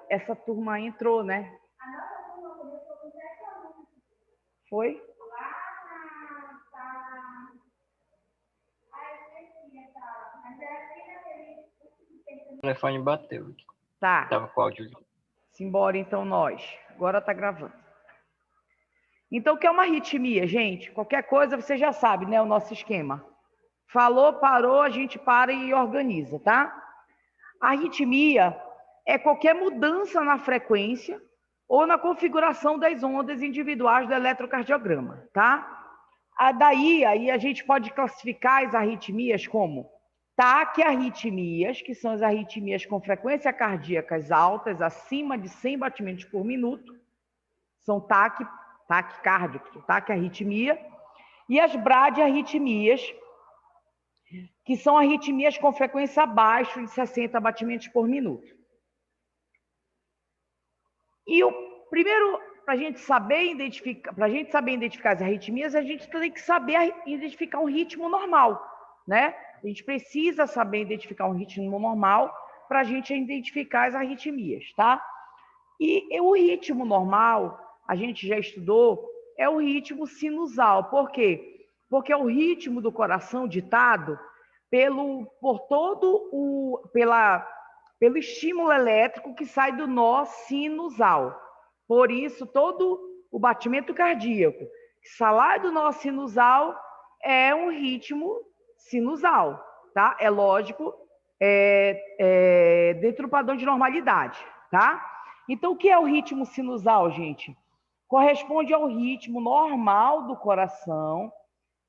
essa turma entrou, né? Foi? O telefone bateu. Tá. Tava com o áudio. Simbora, então, nós. Agora tá gravando. Então, o que é uma arritmia, gente? Qualquer coisa você já sabe, né? O nosso esquema. Falou, parou, a gente para e organiza, tá? A arritmia é qualquer mudança na frequência ou na configuração das ondas individuais do eletrocardiograma, tá? Daí a gente pode classificar as arritmias como taquiarritmias, que são as arritmias com frequência cardíacas altas, acima de 100 batimentos por minuto, são taquicárdicos, taquiarritmia, e as bradiarritmias, que são arritmias com frequência abaixo de 60 batimentos por minuto. E o primeiro, para a gente saber identificar as arritmias, a gente tem que saber identificar um ritmo normal, né? A gente precisa saber identificar um ritmo normal para a gente identificar as arritmias, tá? E o ritmo normal, a gente já estudou, é o ritmo sinusal. Por quê? Porque é o ritmo do coração ditado pelo estímulo elétrico que sai do nó sinusal. Por isso, todo o batimento cardíaco que sai do nó sinusal é um ritmo sinusal, tá? É lógico, dentro do padrão de normalidade, tá? Então, o que é o ritmo sinusal, gente? Corresponde ao ritmo normal do coração,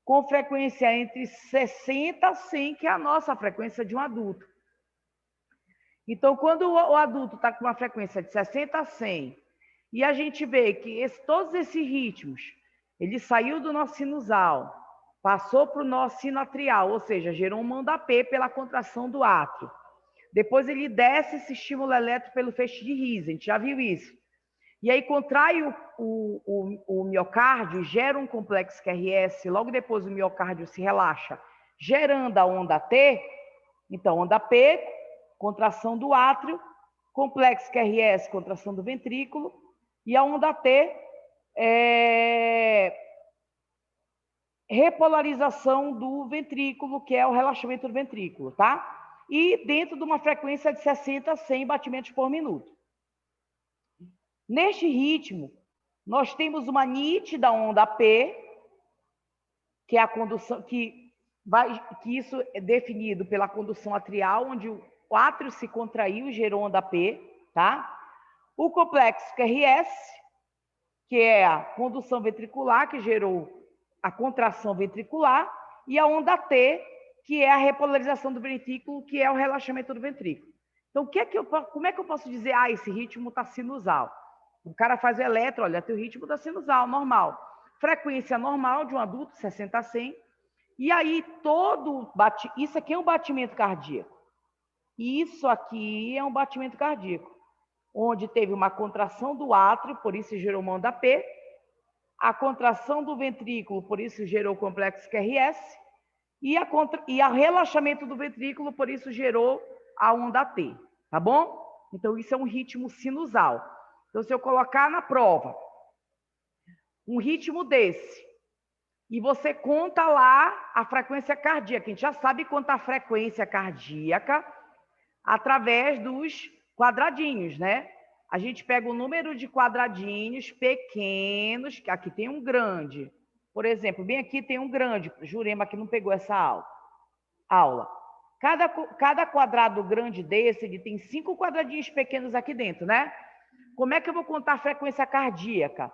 com frequência entre 60 a 100, que é a nossa frequência de um adulto. Então, quando o adulto está com uma frequência de 60 a 100, e a gente vê que todos esses ritmos, ele saiu do nó sinusal, passou para o nó sinoatrial, ou seja, gerou um mandapé pela contração do átrio. Depois ele desce esse estímulo elétrico pelo feixe de Riemann, a gente já viu isso. E aí contrai o miocárdio, gera um complexo QRS, logo depois o miocárdio se relaxa, gerando a onda T. Então, onda P, contração do átrio, complexo QRS, contração do ventrículo, e a onda T repolarização do ventrículo, que é o relaxamento do ventrículo, tá? E dentro de uma frequência de 60 a 100 batimentos por minuto. Neste ritmo, nós temos uma nítida onda P, que é a condução, que isso é definido pela condução atrial, onde o átrio se contraiu e gerou onda P, tá? O complexo QRS, que é a condução ventricular, que gerou a contração ventricular, e a onda T, que é a repolarização do ventrículo, que é o relaxamento do ventrículo. Então, como é que eu posso dizer, esse ritmo está sinusal? O cara faz o eletro, olha, teu ritmo está sinusal, normal. Frequência normal de um adulto, 60 a 100. E aí, isso aqui é um batimento cardíaco. Isso aqui é um batimento cardíaco, onde teve uma contração do átrio, por isso gerou uma onda P, a contração do ventrículo, por isso gerou o complexo QRS, e a relaxamento do ventrículo, por isso gerou a onda T, tá bom? Então, isso é um ritmo sinusal. Então, se eu colocar na prova um ritmo desse, e você conta lá a frequência cardíaca, a gente já sabe contar a frequência cardíaca através dos quadradinhos, né? A gente pega o número de quadradinhos pequenos, que aqui tem um grande. Por exemplo, bem aqui tem um grande, Jurema que não pegou essa aula. Cada quadrado grande desse, ele tem 5 quadradinhos pequenos aqui dentro, né? Como é que eu vou contar a frequência cardíaca?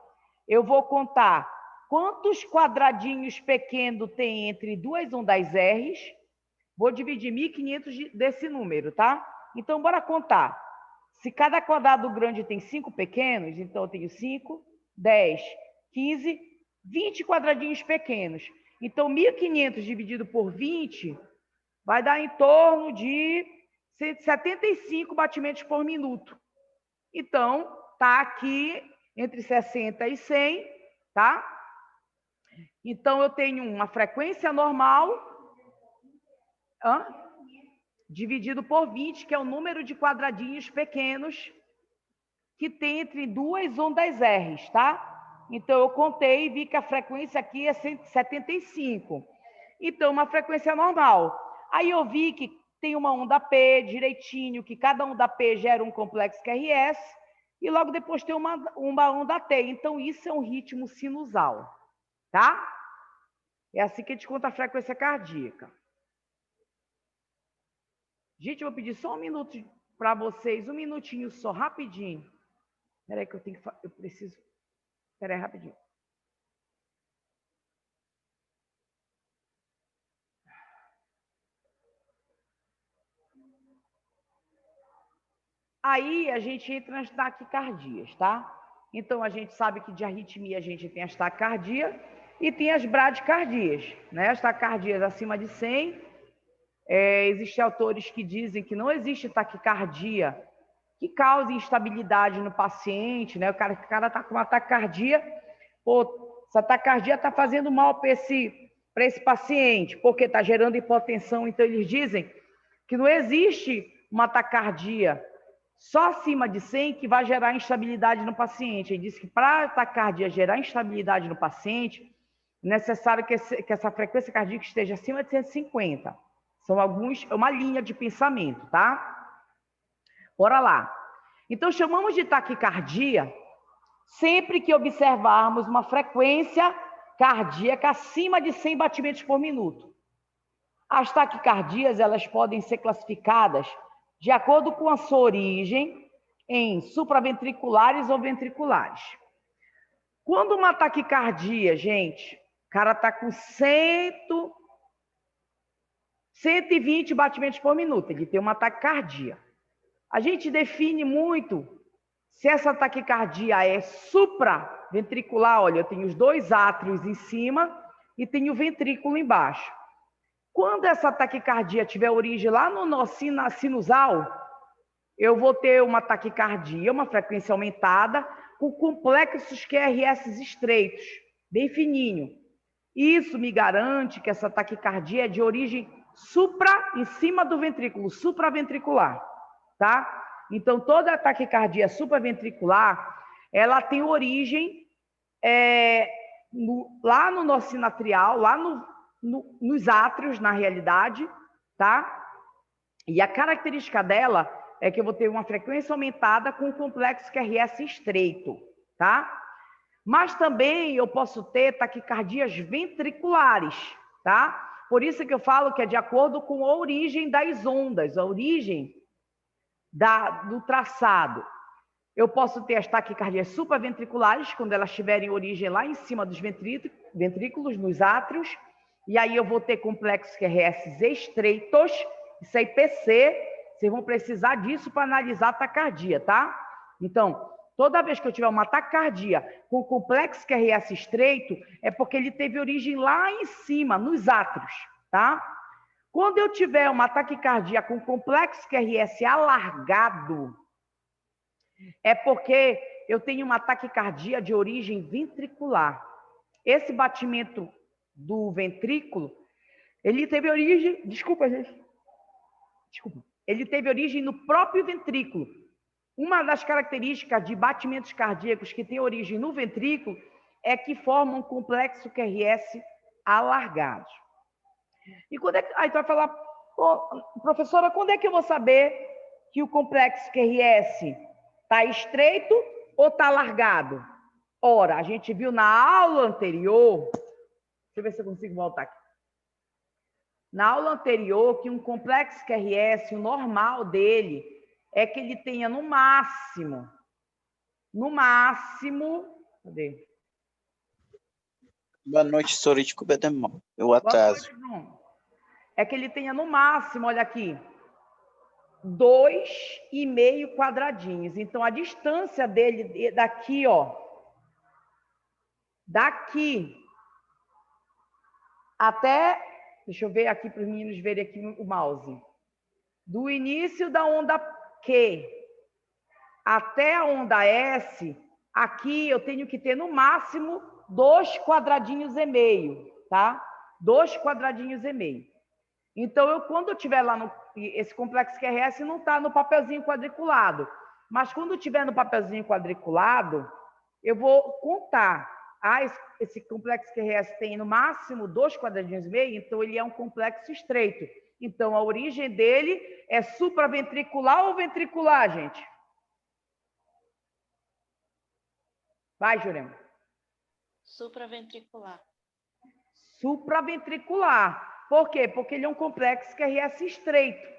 Eu vou contar quantos quadradinhos pequenos tem entre duas ondas R's. Vou dividir 1.500 desse número, tá? Então, bora contar. Se cada quadrado grande tem 5 pequenos, então eu tenho 5, 10, 15, 20 quadradinhos pequenos. Então, 1.500 dividido por 20 vai dar em torno de 175 batimentos por minuto. Então, tá aqui entre 60 e 100, tá? Então, eu tenho uma frequência normal, dividido por 20, que é o número de quadradinhos pequenos que tem entre duas ondas R's, tá? Então, eu contei e vi que a frequência aqui é 175. Então, uma frequência normal. Aí eu vi que tem uma onda P direitinho, que cada onda P gera um complexo QRS, e logo depois tem uma onda T. Então, isso é um ritmo sinusal, tá? É assim que a gente conta a frequência cardíaca. Gente, eu vou pedir só um minuto para vocês, um minutinho só, rapidinho. Espera aí que eu preciso... Espera aí, rapidinho. Aí a gente entra nas taquicardias, tá? Então a gente sabe que de arritmia a gente tem as taquicardias e tem as bradicardias, né? As taquicardias acima de 100. Existem autores que dizem que não existe taquicardia que cause instabilidade no paciente, né? O cara tá com uma taquicardia, pô, essa taquicardia está fazendo mal para esse paciente, porque está gerando hipotensão. Então eles dizem que não existe uma taquicardia só acima de 100 que vai gerar instabilidade no paciente. Ele diz que para a taquicardia gerar instabilidade no paciente, é necessário que essa frequência cardíaca esteja acima de 150. É uma linha de pensamento, tá? Bora lá. Então, chamamos de taquicardia sempre que observarmos uma frequência cardíaca acima de 100 batimentos por minuto. As taquicardias, elas podem ser classificadas de acordo com a sua origem em supraventriculares ou ventriculares. Quando uma taquicardia, gente, o cara está com 120 batimentos por minuto, ele tem uma taquicardia. A gente define muito se essa taquicardia é supraventricular, olha, eu tenho os dois átrios em cima e tenho o ventrículo embaixo. Quando essa taquicardia tiver origem lá no nosso sinusal, eu vou ter uma taquicardia, uma frequência aumentada, com complexos QRS estreitos, bem fininho. Isso me garante que essa taquicardia é de origem em cima do ventrículo, supraventricular, tá? Então, toda a taquicardia supraventricular, ela tem origem lá no nosso sinatrial, lá nos átrios, na realidade, tá? E a característica dela é que eu vou ter uma frequência aumentada com um complexo QRS estreito, tá? Mas também eu posso ter taquicardias ventriculares, tá? Por isso que eu falo que é de acordo com a origem das ondas, a origem do traçado. Eu posso ter as taquicardias supraventriculares, quando elas tiverem origem lá em cima dos ventrículos, nos átrios, e aí eu vou ter complexos QRS estreitos, isso aí PC, vocês vão precisar disso para analisar a taquicardia, tá? Então, toda vez que eu tiver uma taquicardia com complexo QRS estreito, é porque ele teve origem lá em cima, nos átrios, tá? Quando eu tiver uma taquicardia com complexo QRS alargado, é porque eu tenho uma taquicardia de origem ventricular. Esse batimento do ventrículo, ele teve origem... Desculpa, gente. Desculpa. Ele teve origem no próprio ventrículo. Uma das características de batimentos cardíacos que tem origem no ventrículo é que formam um complexo QRS alargado. E quando é que... Aí tu vai falar, professora, quando é que eu vou saber que o complexo QRS está estreito ou está alargado? Ora, a gente viu na aula anterior, deixa eu ver se eu consigo voltar aqui. Na aula anterior, que um complexo QRS, o normal dele, é que ele tenha no máximo, cadê? Boa noite, senhor. Desculpa, eu atraso. É que ele tenha no máximo, olha aqui, 2,5 quadradinhos. Então, a distância dele daqui, ó, daqui até, deixa eu ver aqui para os meninos verem aqui o mouse, do início da onda Q até a onda S, aqui eu tenho que ter no máximo 2,5 quadradinhos, tá? 2,5 quadradinhos. Então, quando eu tiver lá esse complexo QRS não está no papelzinho quadriculado. Mas quando tiver no papelzinho quadriculado, eu vou contar. Esse complexo QRS tem no máximo 2,5 quadradinhos, então ele é um complexo estreito. Então, a origem dele é supraventricular ou ventricular, gente? Vai, Jurema. Supraventricular. Supraventricular. Por quê? Porque ele é um complexo QRS estreito.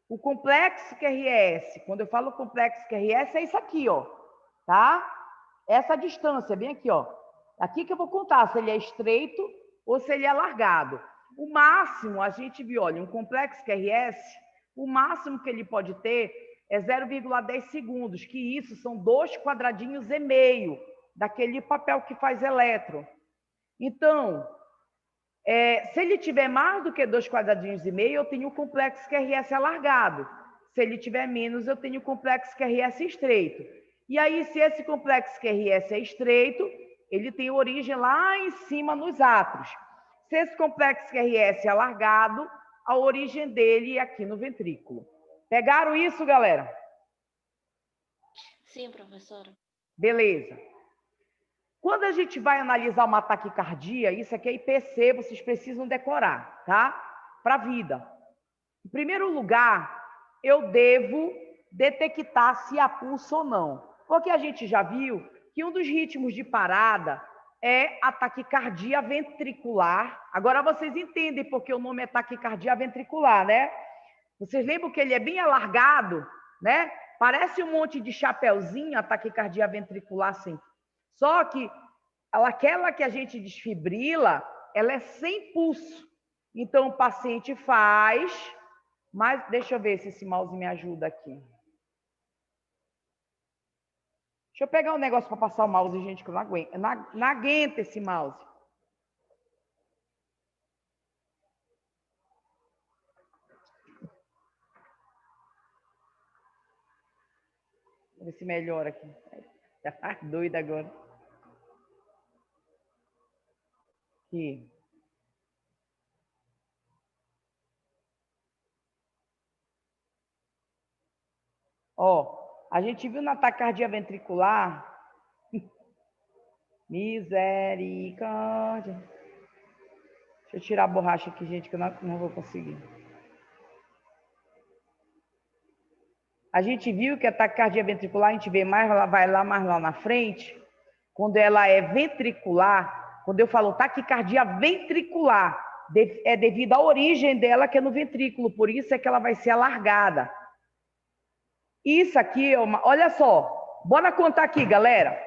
O complexo QRS, quando eu falo complexo QRS, é isso aqui, ó. Tá? Essa distância, bem aqui, ó. Aqui que eu vou contar se ele é estreito ou se ele é alargado. O máximo, a gente viu, olha, um complexo QRS, o máximo que ele pode ter é 0,10 segundos, que isso são 2,5 quadradinhos daquele papel que faz elétron. Então, se ele tiver mais do que 2,5 quadradinhos, eu tenho o complexo QRS alargado. Se ele tiver menos, eu tenho o complexo QRS estreito. E aí, se esse complexo QRS é estreito, ele tem origem lá em cima nos átrios. Se esse complexo QRS é alargado, a origem dele é aqui no ventrículo. Pegaram isso, galera? Sim, professora. Beleza. Quando a gente vai analisar uma taquicardia, isso aqui é IPC, vocês precisam decorar, tá? Para a vida. Em primeiro lugar, eu devo detectar se há pulso ou não. Porque a gente já viu que um dos ritmos de parada é a taquicardia ventricular. Agora vocês entendem porque o nome é taquicardia ventricular, né? Vocês lembram que ele é bem alargado, né? Parece um monte de chapeuzinho, a taquicardia ventricular, assim. Só que aquela que a gente desfibrila, ela é sem pulso. Então, o paciente faz... Mas deixa eu ver se esse mouse me ajuda aqui. Deixa eu pegar um negócio para passar o mouse, gente, que eu não aguento. Não aguento esse mouse. Vou ver se melhora aqui. Já tá doida agora. Aqui. Ó, a gente viu na taquicardia ventricular. Misericórdia. Deixa eu tirar a borracha aqui, gente, que eu não vou conseguir. A gente viu que a taquicardia ventricular, a gente vê mais lá na frente, quando ela é ventricular, quando eu falo taquicardia ventricular, é devido à origem dela, que é no ventrículo, por isso é que ela vai ser alargada. Isso aqui é uma... Olha só, bora contar aqui, galera.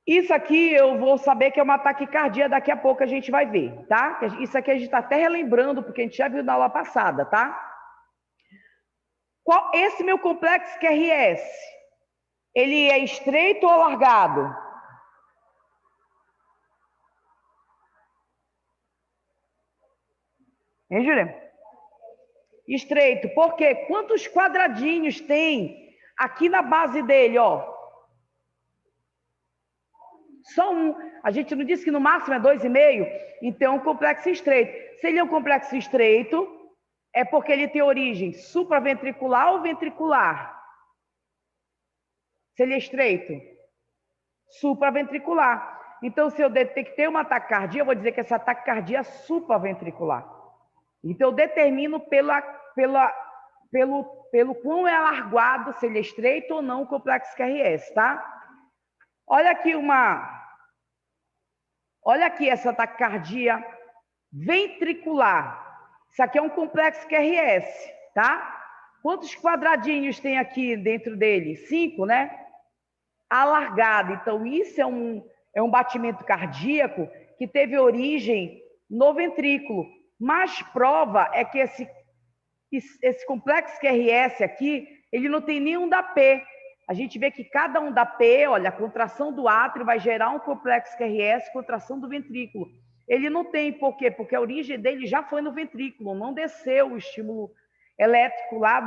Isso aqui eu vou saber que é uma taquicardia, daqui a pouco a gente vai ver, tá? Isso aqui a gente está até relembrando, porque a gente já viu na aula passada, tá? Esse meu complexo QRS, ele é estreito ou alargado? Hein, Júlia? Estreito. Por quê? Quantos quadradinhos tem aqui na base dele, ó? Só um. A gente não disse que no máximo é 2,5? Então, é um complexo estreito. Se ele é um complexo estreito, é porque ele tem origem supraventricular ou ventricular? Se ele é estreito? Supraventricular. Então, se eu detectei uma taquicardia, eu vou dizer que essa taquicardia é supraventricular. Então, eu determino pelo quão é alargado, se ele é estreito ou não, o complexo QRS, tá? Olha aqui essa taquicardia ventricular. Isso aqui é um complexo QRS, tá? Quantos quadradinhos tem aqui dentro dele? 5, né? Alargado. Então, isso é um batimento cardíaco que teve origem no ventrículo. Mas prova é que esse complexo QRS aqui, ele não tem nenhum da P. A gente vê que cada um da P, olha, a contração do átrio vai gerar um complexo QRS, contração do ventrículo. Ele não tem, por quê? Porque a origem dele já foi no ventrículo, não desceu o estímulo elétrico lá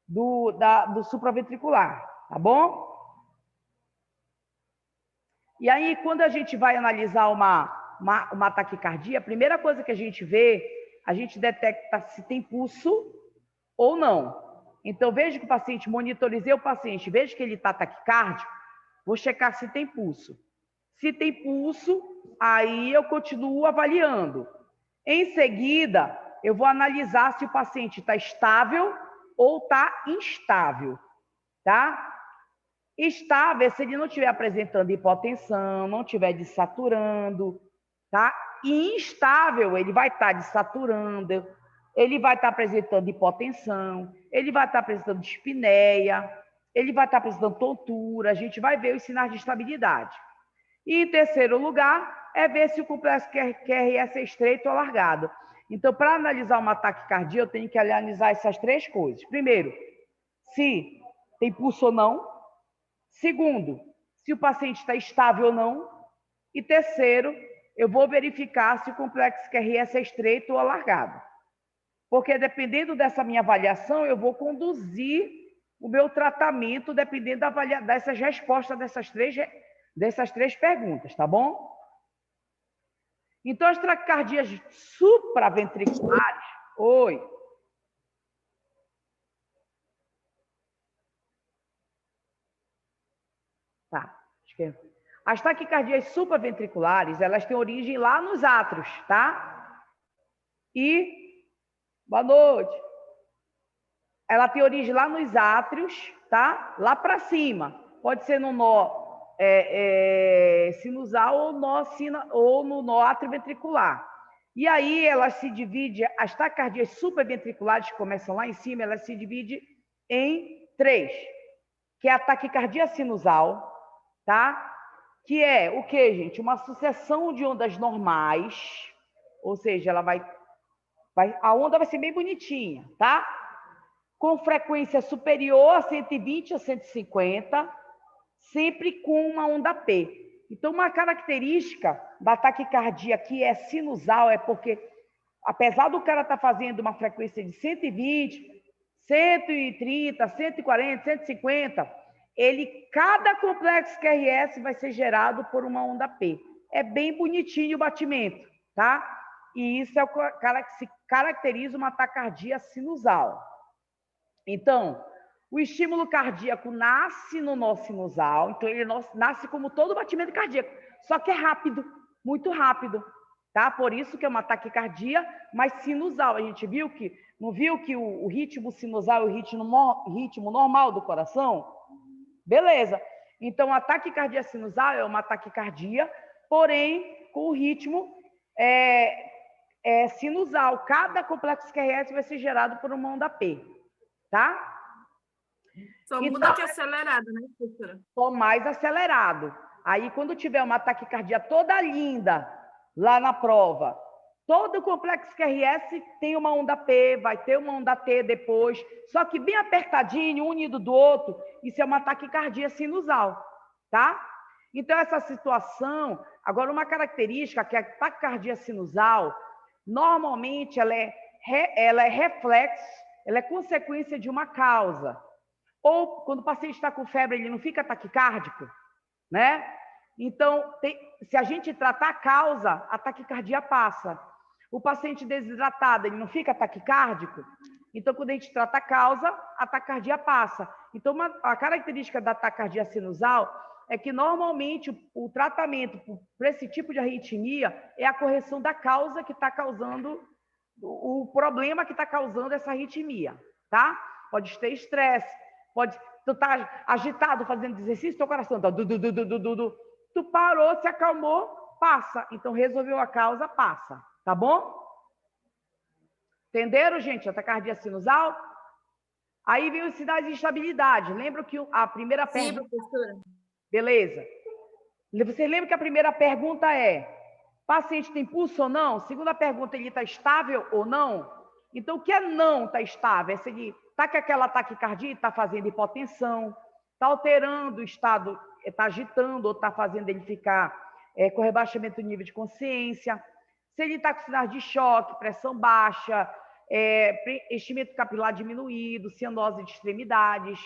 do supraventricular, tá bom? E aí, quando a gente vai analisar uma taquicardia, a primeira coisa que a gente vê, a gente detecta se tem pulso ou não. Então, vejo que o paciente, monitorizei o paciente, vejo que ele está taquicárdico, vou checar se tem pulso. Se tem pulso, aí eu continuo avaliando. Em seguida, eu vou analisar se o paciente está estável ou está instável, tá? Estável é se ele não estiver apresentando hipotensão, não estiver desaturando, tá? E instável, ele vai estar desaturando, ele vai estar apresentando hipotensão, ele vai estar apresentando dispneia, ele vai estar apresentando tontura, a gente vai ver os sinais de estabilidade. E em terceiro lugar, é ver se o complexo QRS é estreito ou alargado. Então, para analisar uma taquicardia, eu tenho que analisar essas três coisas. Primeiro, se tem pulso ou não. Segundo, se o paciente está estável ou não. E terceiro, eu vou verificar se o complexo QRS é estreito ou alargado. Porque dependendo dessa minha avaliação, eu vou conduzir o meu tratamento dependendo dessas respostas dessas três perguntas, tá bom? Então, as taquicardias supraventriculares... Oi. Tá, esquerda. As taquicardias supraventriculares, elas têm origem lá nos átrios, tá? E, boa noite. Ela tem origem lá nos átrios, tá? Lá para cima. Pode ser no nó sinusal ou no nó atrioventricular. E aí ela se divide, as taquicardias supraventriculares que começam lá em cima, ela se divide em três, que é a taquicardia sinusal, tá? Que é o quê, gente? Uma sucessão de ondas normais, ou seja, a onda vai ser bem bonitinha, tá? Com frequência superior a 120 a 150, sempre com uma onda P. Então, uma característica da taquicardia que é sinusal é porque, apesar do cara estar fazendo uma frequência de 120, 130, 140, 150, cada complexo QRS vai ser gerado por uma onda P. É bem bonitinho o batimento, tá? E isso é o que se caracteriza uma taquicardia sinusal. Então, o estímulo cardíaco nasce no nó sinusal, então ele nasce como todo batimento cardíaco, só que é rápido, muito rápido, tá? Por isso que é uma taquicardia, mas sinusal. A gente não viu que o ritmo sinusal é o ritmo normal do coração? Beleza. Então, a taquicardia sinusal é uma taquicardia, porém, com o ritmo sinusal. Cada complexo QRS vai ser gerado por uma onda P, tá? Só muda que é acelerado, né, professora? Só mais acelerado. Aí, quando tiver uma taquicardia toda linda lá na prova, todo o complexo QRS tem uma onda P, vai ter uma onda T depois, só que bem apertadinho, um unido do outro, isso é uma taquicardia sinusal, tá? Então, essa situação... Agora, uma característica que a taquicardia sinusal, normalmente, ela é reflexo, ela é consequência de uma causa. Ou, quando o paciente está com febre, ele não fica taquicárdico, né? Então, se a gente tratar a causa, a taquicardia passa. O paciente desidratado, ele não fica taquicárdico? Então, quando a gente trata a causa, a taquicardia passa. Então, a característica da taquicardia sinusal é que, normalmente, o tratamento para esse tipo de arritmia é a correção da causa que está causando, o problema que está causando essa arritmia, tá? Pode ter estresse, tu tá agitado fazendo exercício, teu coração tá tu parou, se acalmou, passa. Então, resolveu a causa, passa. Tá bom? Entenderam, gente? A taquicardia sinusal? Aí vem os sinais de instabilidade. Lembra que a primeira pergunta... Sim, professora. Beleza. Você lembra que a primeira pergunta é: paciente tem pulso ou não? Segunda pergunta, ele está estável ou não? Então, o que é não está estável? É se ele está com aquela taquicardia, está fazendo hipotensão, está alterando o estado, está agitando ou está fazendo ele ficar com rebaixamento do nível de consciência. Se ele está com sinais de choque, pressão baixa, enchimento capilar diminuído, cianose de extremidades,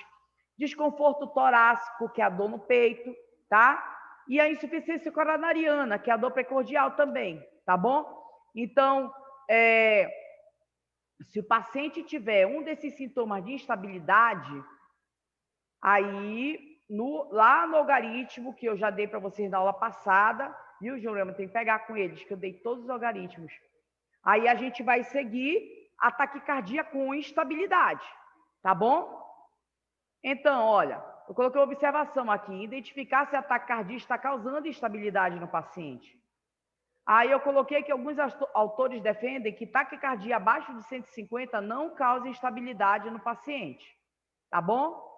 desconforto torácico, que é a dor no peito, tá? E a insuficiência coronariana, que é a dor precordial também, tá bom? Então, Se o paciente tiver um desses sintomas de instabilidade, aí, lá no algoritmo que eu já dei para vocês na aula passada, viu, Jorama? Tem que pegar com eles, que eu dei todos os algoritmos. Aí a gente vai seguir a taquicardia com instabilidade, tá bom? Então, olha, eu coloquei uma observação aqui, identificar se a taquicardia está causando instabilidade no paciente. Aí eu coloquei que alguns autores defendem que taquicardia abaixo de 150 não causa instabilidade no paciente, tá bom?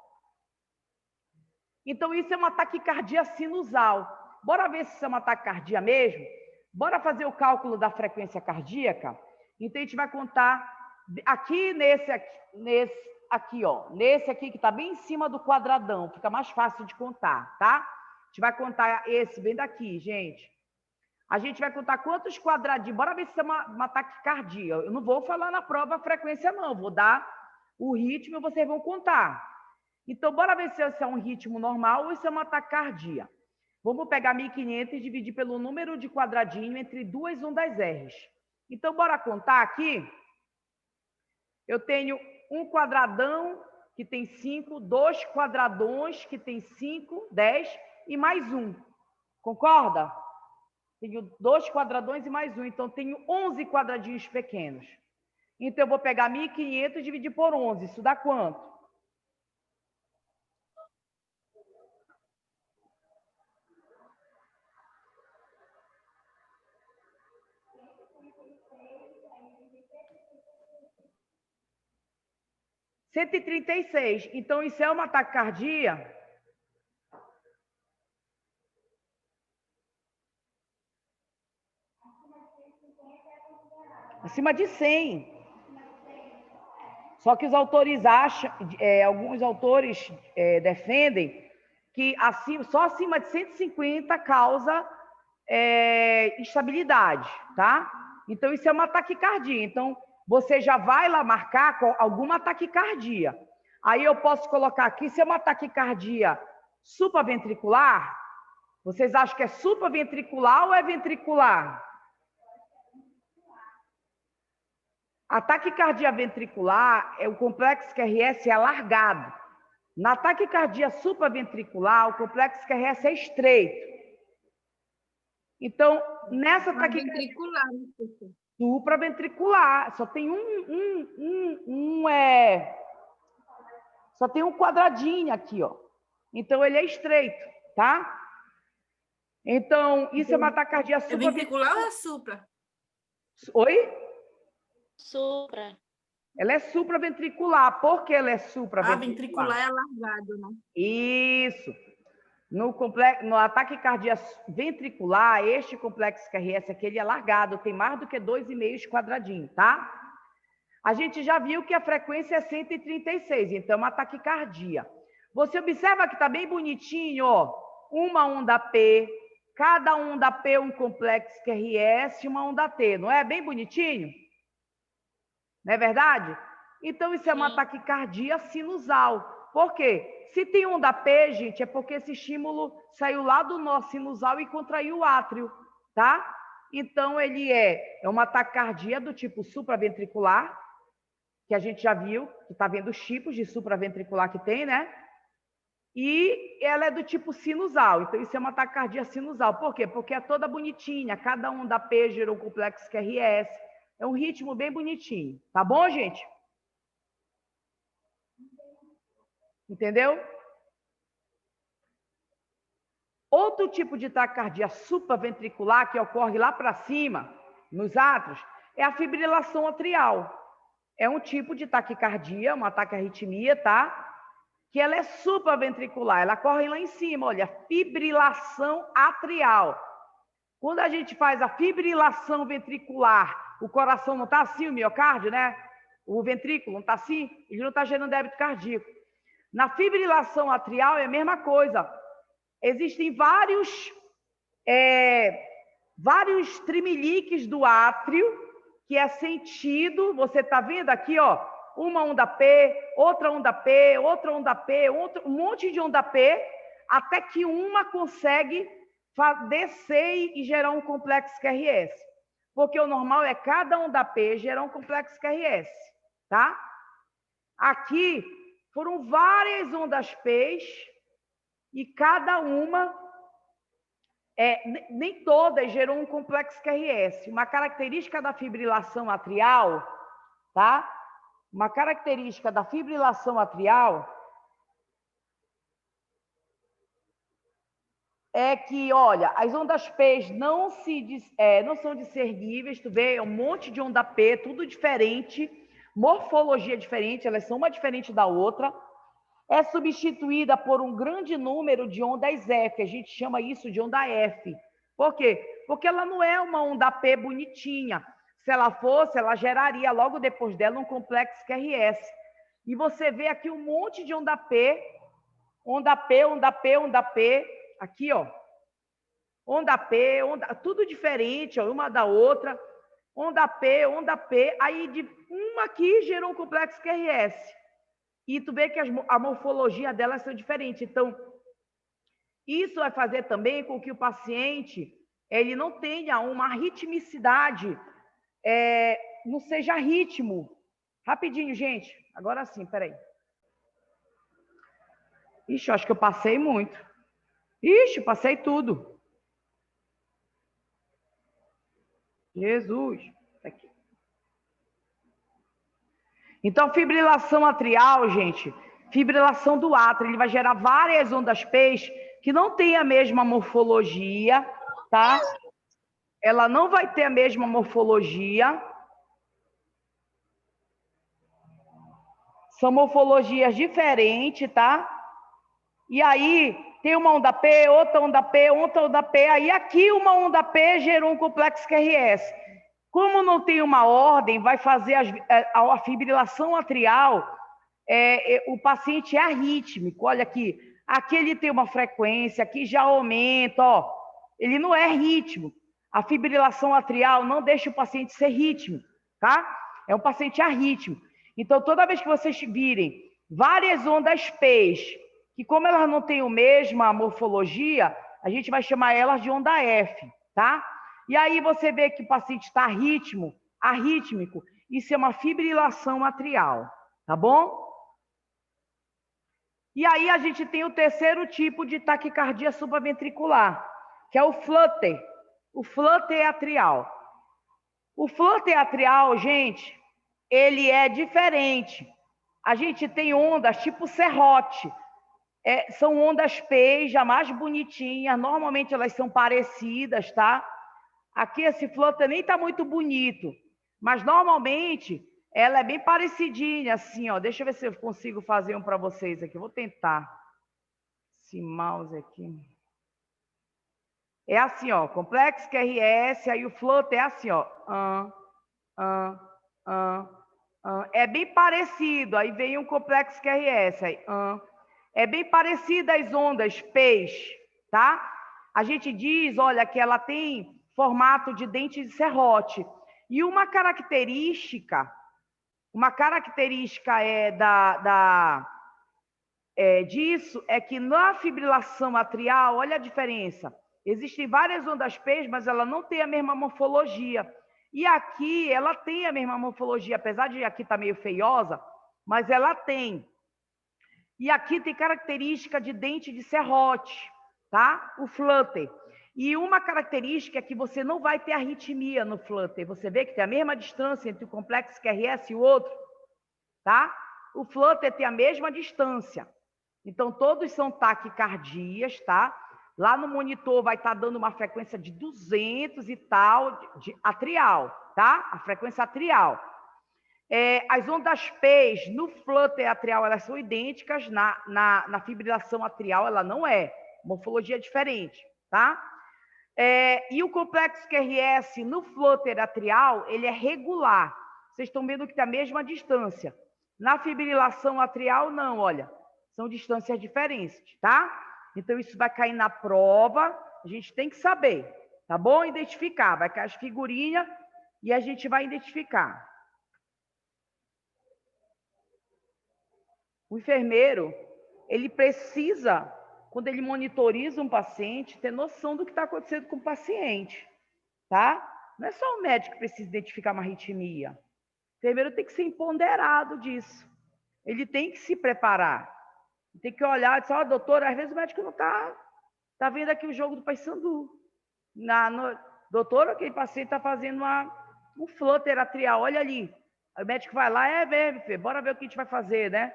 Então, isso é uma taquicardia sinusal. Bora ver se isso é uma taquicardia mesmo? Bora fazer o cálculo da frequência cardíaca? Então, a gente vai contar aqui nesse aqui, ó. Nesse aqui que está bem em cima do quadradão. Fica mais fácil de contar, tá? A gente vai contar esse bem daqui, gente. A gente vai contar quantos quadradinhos. Bora ver se é uma taquicardia. Eu não vou falar na prova a frequência, não. Vou dar o ritmo e vocês vão contar. Então, bora ver se é um ritmo normal ou se é uma taquicardia. Vamos pegar 1.500 e dividir pelo número de quadradinho entre duas ondas R's. Então, bora contar aqui. Eu tenho um quadradão que tem 5, 2 quadradões que tem 5, 10 e mais um. Concorda? Tenho 2 quadradões e mais um. Então, tenho 11 quadradinhos pequenos. Então, eu vou pegar 1.500 e dividir por 11. Isso dá quanto? 136. Então, isso é uma taquicardia? Acima de 100. Só que os autores acham, alguns autores defendem que só acima de 150 causa instabilidade, tá? Então, isso é uma taquicardia. Então, você já vai lá marcar com alguma taquicardia. Aí eu posso colocar aqui, se é uma taquicardia supraventricular, vocês acham que é supraventricular ou é ventricular? A taquicardia ventricular, o complexo QRS é alargado. Na taquicardia supraventricular, o complexo QRS é estreito. Então, nessa taquicardia... Ventricular, supraventricular, só tem só tem um quadradinho aqui, ó. Então, ele é estreito, tá? Então, isso é uma taquicardia supraventricular. É ventricular ou é supra? Oi? Supra. Ela é supraventricular. Por que ela é supraventricular? Ventricular é alargado, né? Isso. No ataque cardíaco ventricular, este complexo QRS aqui, ele é alargado, tem mais do que 2,5 quadradinhos, tá? A gente já viu que a frequência é 136, então é uma taquicardia. Você observa que tá bem bonitinho, ó, uma onda P, cada onda P um complexo QRS e uma onda T, não é? Bem bonitinho? Não é verdade? Então, isso é uma taquicardia sinusal. Por quê? Se tem onda P, gente, é porque esse estímulo saiu lá do nó sinusal e contraiu o átrio, tá? Então, ele é uma taquicardia do tipo supraventricular, que a gente já viu, que está vendo os tipos de supraventricular que tem, né? E ela é do tipo sinusal. Então, isso é uma taquicardia sinusal. Por quê? Porque é toda bonitinha. Cada onda P gerou um complexo QRS. É um ritmo bem bonitinho. Tá bom, gente? Entendeu? Outro tipo de taquicardia supraventricular que ocorre lá para cima, nos átrios, é a fibrilação atrial. É um tipo de taquicardia, uma taquiarritmia, tá? Que ela é supraventricular, ela corre lá em cima, olha, fibrilação atrial. Quando a gente faz a fibrilação ventricular, o coração não está assim, o miocárdio, né? O ventrículo não está assim, ele não está gerando débito cardíaco. Na fibrilação atrial é a mesma coisa. Existem vários trimeliques do átrio que é sentido, você está vendo aqui, ó, uma onda P, outra onda P, outra onda P, um monte de onda P, até que uma consegue descer e gerar um complexo QRS. Porque o normal é cada onda P gerar um complexo QRS. tá? Aqui foram várias ondas P e cada uma, nem todas gerou um complexo QRS. Uma característica da fibrilação atrial, tá? Uma característica da fibrilação atrial é que, olha, as ondas P não são discerníveis, tu vê, é um monte de onda P, tudo diferente, morfologia diferente, elas são uma diferente da outra. É substituída por um grande número de ondas F, a gente chama isso de onda F. Por quê? Porque ela não é uma onda P bonitinha. Se ela fosse, ela geraria logo depois dela um complexo QRS. E você vê aqui um monte de onda P, onda P, onda P, onda P, aqui, ó. Onda P, tudo diferente, ó, uma da outra. Onda P, aí de uma aqui gerou um complexo QRS. E tu vê que a morfologia delas são diferentes. Então, isso vai fazer também com que o paciente ele não tenha uma ritmicidade, não seja ritmo. Rapidinho, gente. Agora sim, peraí. Ixi, eu acho que eu passei muito. Ixi, passei tudo. Jesus. Aqui. Então, fibrilação atrial, gente, fibrilação do átrio, ele vai gerar várias ondas P que não tem a mesma morfologia, tá? Ela não vai ter a mesma morfologia. São morfologias diferentes, tá? E aí, tem uma onda P, outra onda P, outra onda P. Aí, aqui, uma onda P gerou um complexo QRS. Como não tem uma ordem, vai fazer a fibrilação atrial, o paciente é arrítmico. Olha aqui, aqui ele tem uma frequência, aqui já aumenta, ó. Ele não é rítmico. A fibrilação atrial não deixa o paciente ser rítmico, tá? É um paciente arrítmico. Então, toda vez que vocês virem várias ondas P, que como elas não têm a mesma morfologia, a gente vai chamar elas de onda F, tá? E aí você vê que o paciente está arrítmico, isso é uma fibrilação atrial, tá bom? E aí a gente tem o terceiro tipo de taquicardia supraventricular, que é o flutter. O flutter atrial. O flutter atrial, gente, ele é diferente. A gente tem ondas tipo serrote. São ondas P, já mais bonitinhas. Normalmente elas são parecidas, tá? Aqui esse flutter nem tá muito bonito, mas normalmente ela é bem parecidinha, assim, ó. Deixa eu ver se eu consigo fazer um para vocês aqui. Vou tentar. Esse mouse aqui. É assim, ó. Complexo QRS, aí o flutter é assim, ó. É bem parecido. Aí vem um complexo QRS, aí. É bem parecida as ondas P, tá? A gente diz, olha, que ela tem formato de dente de serrote. E uma característica disso é que na fibrilação atrial, olha a diferença. Existem várias ondas P, mas ela não tem a mesma morfologia. E aqui ela tem a mesma morfologia, apesar de aqui estar meio feiosa, mas ela tem. E aqui tem característica de dente de serrote, tá? O flutter. E uma característica é que você não vai ter arritmia no flutter. Você vê que tem a mesma distância entre o complexo QRS e o outro, tá? O flutter tem a mesma distância. Então, todos são taquicardias, tá? Lá no monitor vai estar dando uma frequência de 200 e tal, de atrial, tá? A frequência atrial. As ondas P no flutter atrial, elas são idênticas, na fibrilação atrial ela não é. Morfologia diferente, tá? E o complexo QRS no flutter atrial, ele é regular. Vocês estão vendo que tem a mesma distância. Na fibrilação atrial, não, olha. São distâncias diferentes, tá? Então, isso vai cair na prova, a gente tem que saber, tá bom? Identificar, vai cair as figurinhas e a gente vai identificar. O enfermeiro, ele precisa, quando ele monitoriza um paciente, ter noção do que está acontecendo com o paciente, tá? Não é só o médico que precisa identificar uma arritmia. enfermeiro tem que ser empoderado disso. Ele tem que se preparar. Tem que olhar e dizer, ó, doutora, às vezes o médico não tá vendo aqui o jogo do Paysandu. Doutora, aquele paciente está fazendo um flutter atrial, olha ali. Aí o médico vai lá, mesmo, bora ver o que a gente vai fazer, né?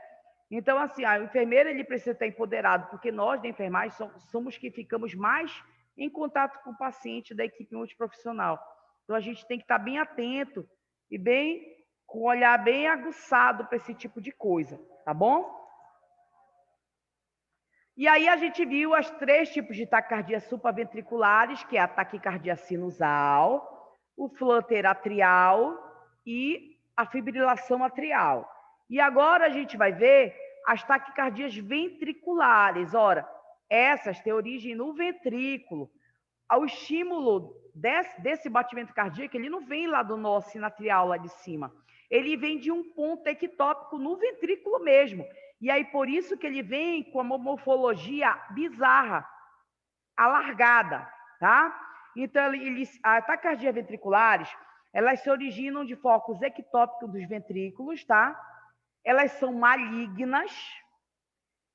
Então, assim, o enfermeiro ele precisa estar empoderado, porque nós, da enfermagem, somos que ficamos mais em contato com o paciente da equipe multiprofissional. Então, a gente tem que estar bem atento e com o olhar bem aguçado para esse tipo de coisa, tá bom? E aí a gente viu os 3 tipos de taquicardia supraventriculares, que é a taquicardia sinusal, o flutter atrial e a fibrilação atrial. E agora a gente vai ver as taquicardias ventriculares. Ora, essas têm origem no ventrículo. O estímulo desse batimento cardíaco, ele não vem lá do nó sinatrial, lá de cima. Ele vem de um ponto ectópico no ventrículo mesmo. E aí, por isso que ele vem com uma morfologia bizarra, alargada, tá? Então, as taquicardias ventriculares, elas se originam de focos ectópicos dos ventrículos, tá? Elas são malignas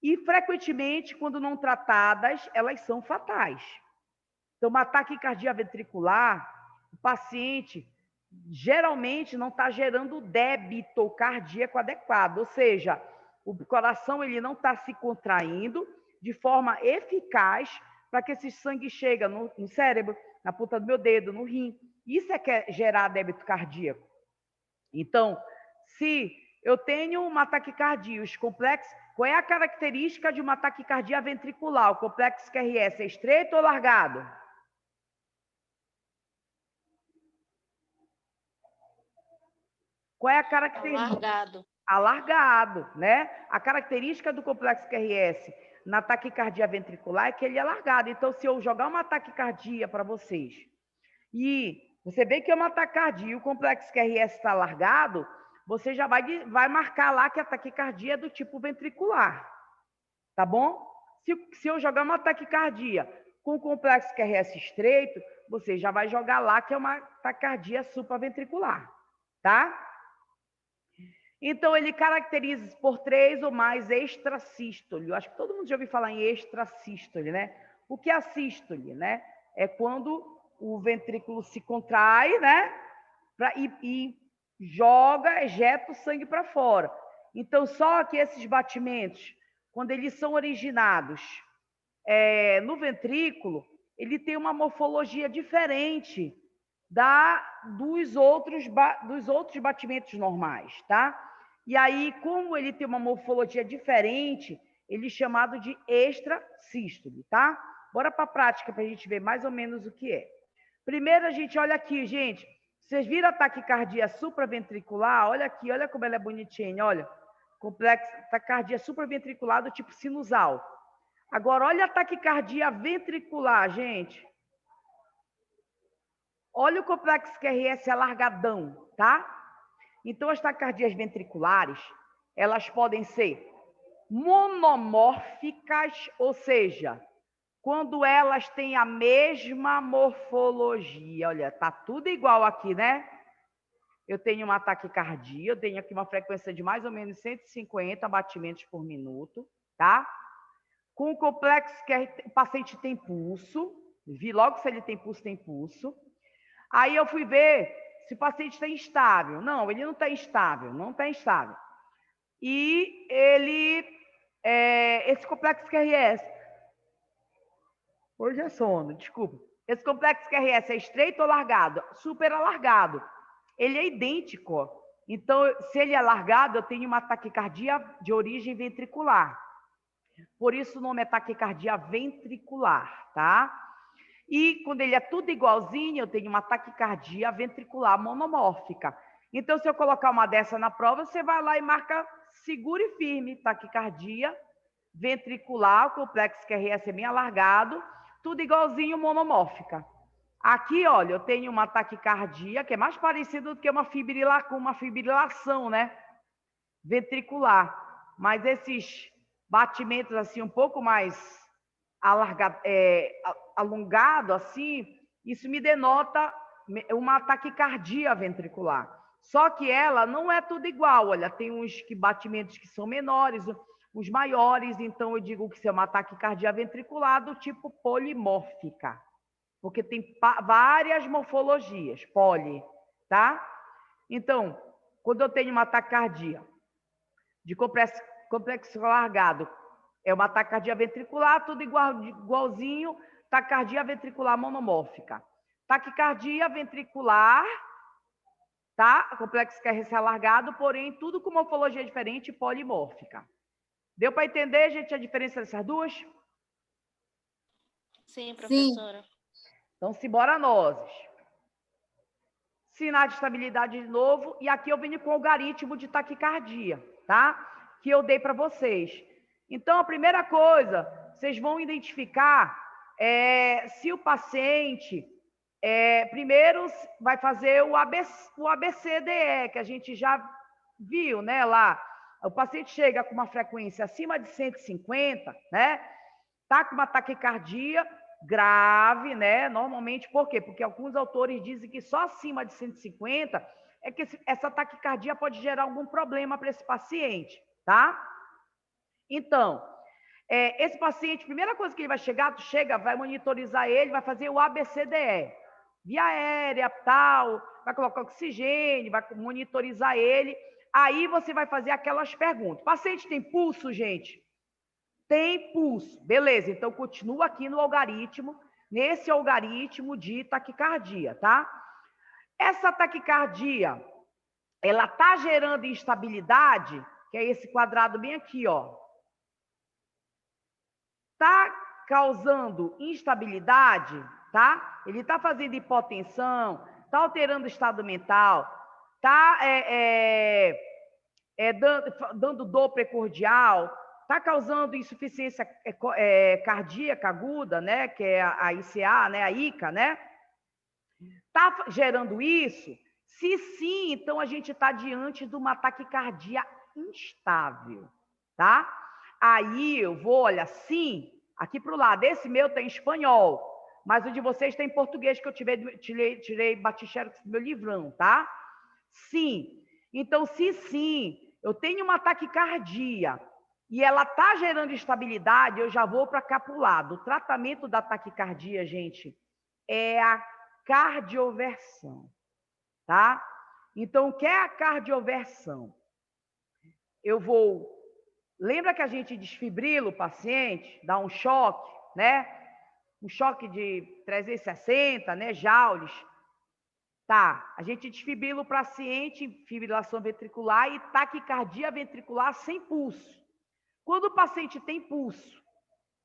e, frequentemente, quando não tratadas, elas são fatais. Então, uma taquicardia ventricular, o paciente geralmente não está gerando débito cardíaco adequado, ou seja, o coração ele não está se contraindo de forma eficaz para que esse sangue chegue no cérebro, na ponta do meu dedo, no rim. Isso é que é gerar débito cardíaco. Então, se eu tenho uma taquicardia, os complexos, qual é a característica de uma taquicardia ventricular? O complexo QRS é estreito ou largado? Qual é a característica? Alargado. Alargado, né? A característica do complexo QRS na taquicardia ventricular é que ele é alargado. Então, se eu jogar uma taquicardia para vocês e você vê que é uma taquicardia e o complexo QRS está alargado, você já vai marcar lá que a taquicardia é do tipo ventricular, tá bom? Se eu jogar uma taquicardia com o complexo QRS estreito, você já vai jogar lá que é uma taquicardia supraventricular, tá? Então, ele caracteriza por 3 ou mais extrasístole. Eu acho que todo mundo já ouviu falar em extrasístole, né? O que é a sístole, né? É quando o ventrículo se contrai, né? E ejeta o sangue para fora. Então, só que esses batimentos, quando eles são originados no ventrículo, ele tem uma morfologia diferente dos outros batimentos normais, tá? E aí, como ele tem uma morfologia diferente, ele é chamado de extrasístole, tá? Bora para a prática para a gente ver mais ou menos o que é. Primeiro, a gente olha aqui, gente. Vocês viram a taquicardia supraventricular? Olha aqui, olha como ela é bonitinha, olha. Complexo, taquicardia supraventricular do tipo sinusal. Agora, olha a taquicardia ventricular, gente. Olha o complexo QRS alargadão, tá? Então, as taquicardias ventriculares, elas podem ser monomórficas, ou seja, quando elas têm a mesma morfologia. Olha, tá tudo igual aqui, né? Eu tenho uma taquicardia, eu tenho aqui uma frequência de mais ou menos 150 batimentos por minuto, tá? Com o complexo que o paciente tem pulso, vi logo se ele tem pulso. Aí eu fui ver se o paciente está instável. Não, ele não está instável, não está instável. E esse complexo QRS, hoje é sono, desculpa. Esse complexo QRS é estreito ou alargado? Super alargado. Ele é idêntico. Então, se ele é alargado, eu tenho uma taquicardia de origem ventricular. Por isso o nome é taquicardia ventricular, tá? E quando ele é tudo igualzinho, eu tenho uma taquicardia ventricular monomórfica. Então, se eu colocar uma dessa na prova, você vai lá e marca seguro e firme, taquicardia ventricular, o complexo QRS é bem alargado, tudo igualzinho, monomórfica. Aqui, olha, eu tenho uma taquicardia, que é mais parecido do que uma fibrilação, né? Ventricular. Mas esses batimentos, assim, um pouco mais alongado, assim, isso me denota uma taquicardia ventricular. Só que ela não é tudo igual. Olha, tem uns batimentos que são menores, os maiores. Então, eu digo que isso é uma taquicardia ventricular do tipo polimórfica. Porque tem várias morfologias, tá? Então, quando eu tenho uma taquicardia de complexo largado, é uma taquicardia ventricular, tudo igualzinho, taquicardia ventricular monomórfica. Taquicardia ventricular, tá? Complexo QRS alargado, porém, tudo com morfologia diferente, polimórfica. Deu para entender, gente, a diferença dessas duas? Sim, professora. Então, simbora nós. Sinais de estabilidade de novo, e aqui eu venho com o algoritmo de taquicardia, tá? Que eu dei para vocês. Então, a primeira coisa, vocês vão identificar se o paciente, primeiro, vai fazer o ABCDE, que a gente já viu, né, lá. O paciente chega com uma frequência acima de 150, né? Tá com uma taquicardia grave, né? Normalmente, por quê? Porque alguns autores dizem que só acima de 150 é que essa taquicardia pode gerar algum problema para esse paciente, tá? Então, esse paciente, primeira coisa que ele vai chegar, vai monitorizar ele, vai fazer o ABCDE, via aérea, tal, vai colocar oxigênio, vai monitorizar ele. Aí você vai fazer aquelas perguntas. O paciente tem pulso, gente? Tem pulso. Beleza, então continua aqui no algoritmo, nesse algoritmo de taquicardia, tá? Essa taquicardia, ela tá gerando instabilidade, que é esse quadrado bem aqui, ó. Tá causando instabilidade, tá? Ele tá fazendo hipotensão, tá alterando o estado mental, tá dando dor precordial, está causando insuficiência cardíaca aguda, né? Que é a ICA, né? A ICA, né? Está gerando isso? Se sim, então a gente está diante de uma taquicardia instável, tá? Aí eu vou, olha, sim, aqui para o lado, esse meu está em espanhol, mas o de vocês está em português, que eu tirei bati-xerox do meu livrão, tá? Sim. Então, se sim, eu tenho uma taquicardia e ela está gerando instabilidade, eu já vou para cá para o lado. O tratamento da taquicardia, gente, é a cardioversão, tá? Então, o que é a cardioversão? Eu vou... Lembra que a gente desfibrila o paciente, dá um choque, né? Um choque de 360, né? Joules. Tá, a gente desfibrila o paciente, fibrilação ventricular e taquicardia ventricular sem pulso. Quando o paciente tem pulso,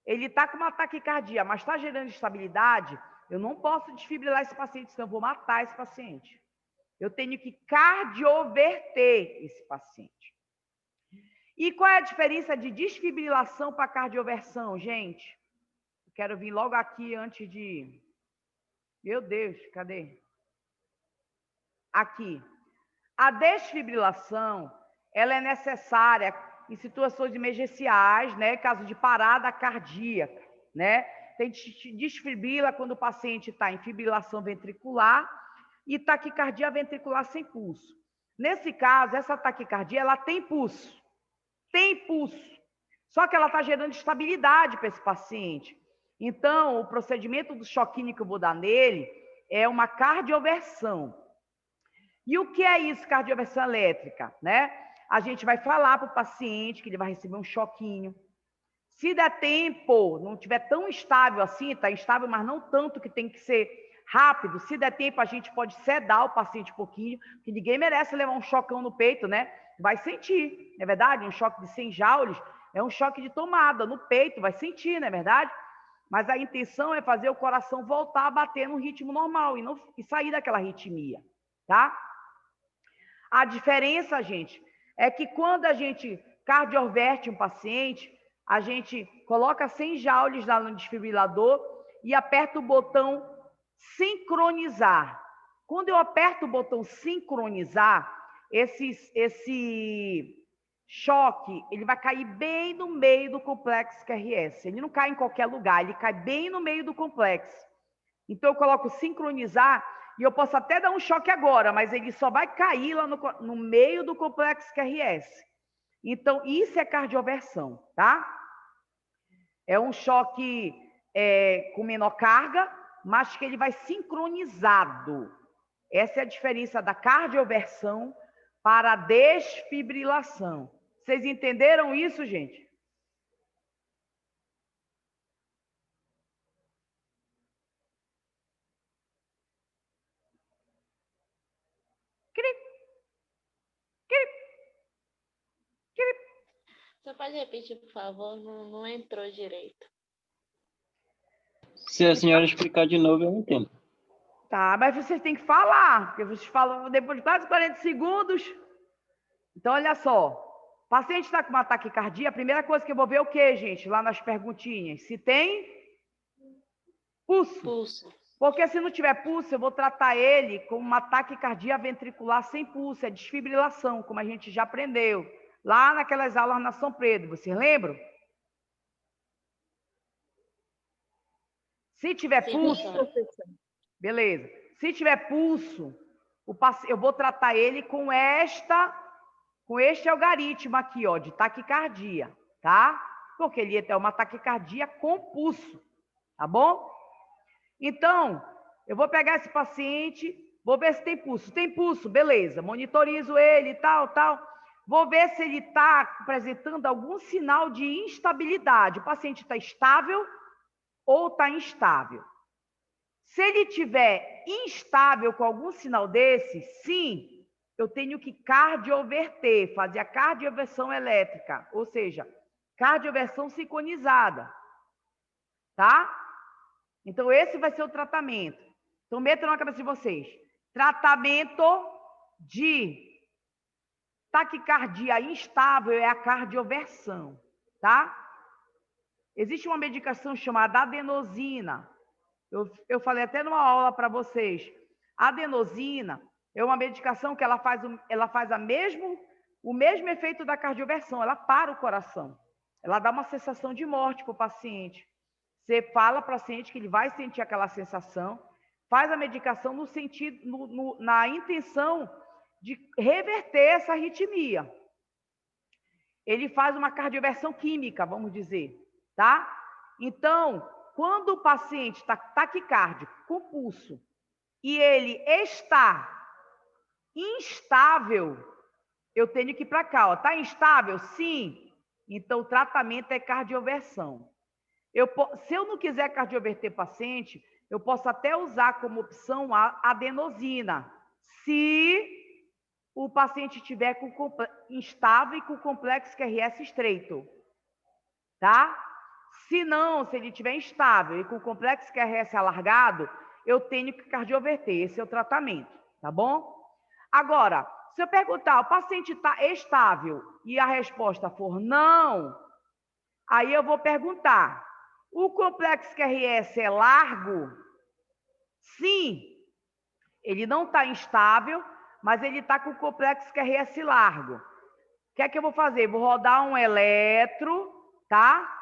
ele está com uma taquicardia, mas está gerando instabilidade, eu não posso desfibrilar esse paciente, senão eu vou matar esse paciente. Eu tenho que cardioverter esse paciente. E qual é a diferença de desfibrilação para cardioversão, gente? Eu quero vir logo aqui antes de... Meu Deus, cadê? Aqui. A desfibrilação, ela é necessária em situações emergenciais, né? Caso de parada cardíaca, né? Tem desfibrila quando o paciente está em fibrilação ventricular e taquicardia ventricular sem pulso. Nesse caso, essa taquicardia, ela tem pulso. Tem pulso. Só que ela está gerando estabilidade para esse paciente. Então, o procedimento do choquinho que eu vou dar nele é uma cardioversão. E o que é isso, cardioversão elétrica, né? A gente vai falar para o paciente que ele vai receber um choquinho. Se der tempo, não estiver tão estável assim, está instável, mas não tanto que tem que ser rápido. Se der tempo, a gente pode sedar o paciente um pouquinho, porque ninguém merece levar um chocão no peito, né? Vai sentir, não é verdade? Um choque de 100 joules é um choque de tomada no peito, vai sentir, não é verdade? Mas a intenção é fazer o coração voltar a bater no ritmo normal e sair daquela arritmia, tá? A diferença, gente, é que quando a gente cardioverte um paciente, a gente coloca 100 joules lá no desfibrilador e aperta o botão sincronizar. Quando eu aperto o botão sincronizar, esse choque, ele vai cair bem no meio do complexo QRS. Ele não cai em qualquer lugar, ele cai bem no meio do complexo. Então, eu coloco sincronizar E eu posso até dar um choque agora, mas ele só vai cair lá no meio do complexo QRS. Então, isso é cardioversão, tá? É um choque com menor carga, mas que ele vai sincronizado. Essa é a diferença da cardioversão para a desfibrilação. Vocês entenderam isso, gente? Você pode repetir, por favor? Não entrou direito. Se a senhora explicar de novo, eu entendo. Tá, mas vocês têm que falar, porque vocês falam depois de quase 40 segundos. Então, olha só. O paciente está com uma taquicardia, a primeira coisa que eu vou ver é o quê, gente? Lá nas perguntinhas. Se tem pulso. Pulso. Porque se não tiver pulso, eu vou tratar ele com uma taquicardia ventricular sem pulso. É desfibrilação, como a gente já aprendeu. Lá naquelas aulas na São Pedro. Vocês lembram? Se tiver Sim, pulso... professora. Beleza. Se tiver pulso, eu vou tratar ele com este algoritmo aqui, ó, de taquicardia, tá? Porque ele é uma taquicardia com pulso, tá bom? Então, eu vou pegar esse paciente, vou ver se tem pulso. Tem pulso, beleza. Monitorizo ele, tal. Vou ver se ele está apresentando algum sinal de instabilidade. O paciente está estável ou está instável? Se ele estiver instável com algum sinal desse, sim, eu tenho que cardioverter, fazer a cardioversão elétrica, ou seja, cardioversão sincronizada, tá? Então, esse vai ser o tratamento. Então, metam na cabeça de vocês. Tratamento de taquicardia instável é a cardioversão, tá? Existe uma medicação chamada adenosina. Eu falei até numa aula para vocês. A adenosina é uma medicação que ela faz o mesmo efeito da cardioversão. Ela para o coração. Ela dá uma sensação de morte para o paciente. Você fala para o paciente que ele vai sentir aquela sensação, faz a medicação no sentido, na intenção de reverter essa arritmia. Ele faz uma cardioversão química, vamos dizer, tá? Então, quando o paciente está taquicárdico, com pulso, e ele está instável, eu tenho que ir para cá. Está instável? Sim. Então, o tratamento é cardioversão. Se eu não quiser cardioverter paciente, eu posso até usar como opção a adenosina, se o paciente estiver instável e com complexo QRS estreito, tá? Se não, se ele estiver instável e com complexo QRS alargado, eu tenho que cardioverter. Esse é o tratamento, tá bom? Agora, se eu perguntar, o paciente está estável e a resposta for não, aí eu vou perguntar, o complexo QRS é largo? Sim. Ele não está instável, mas ele está com o complexo QRS largo. O que é que eu vou fazer? Vou rodar um eletro, tá?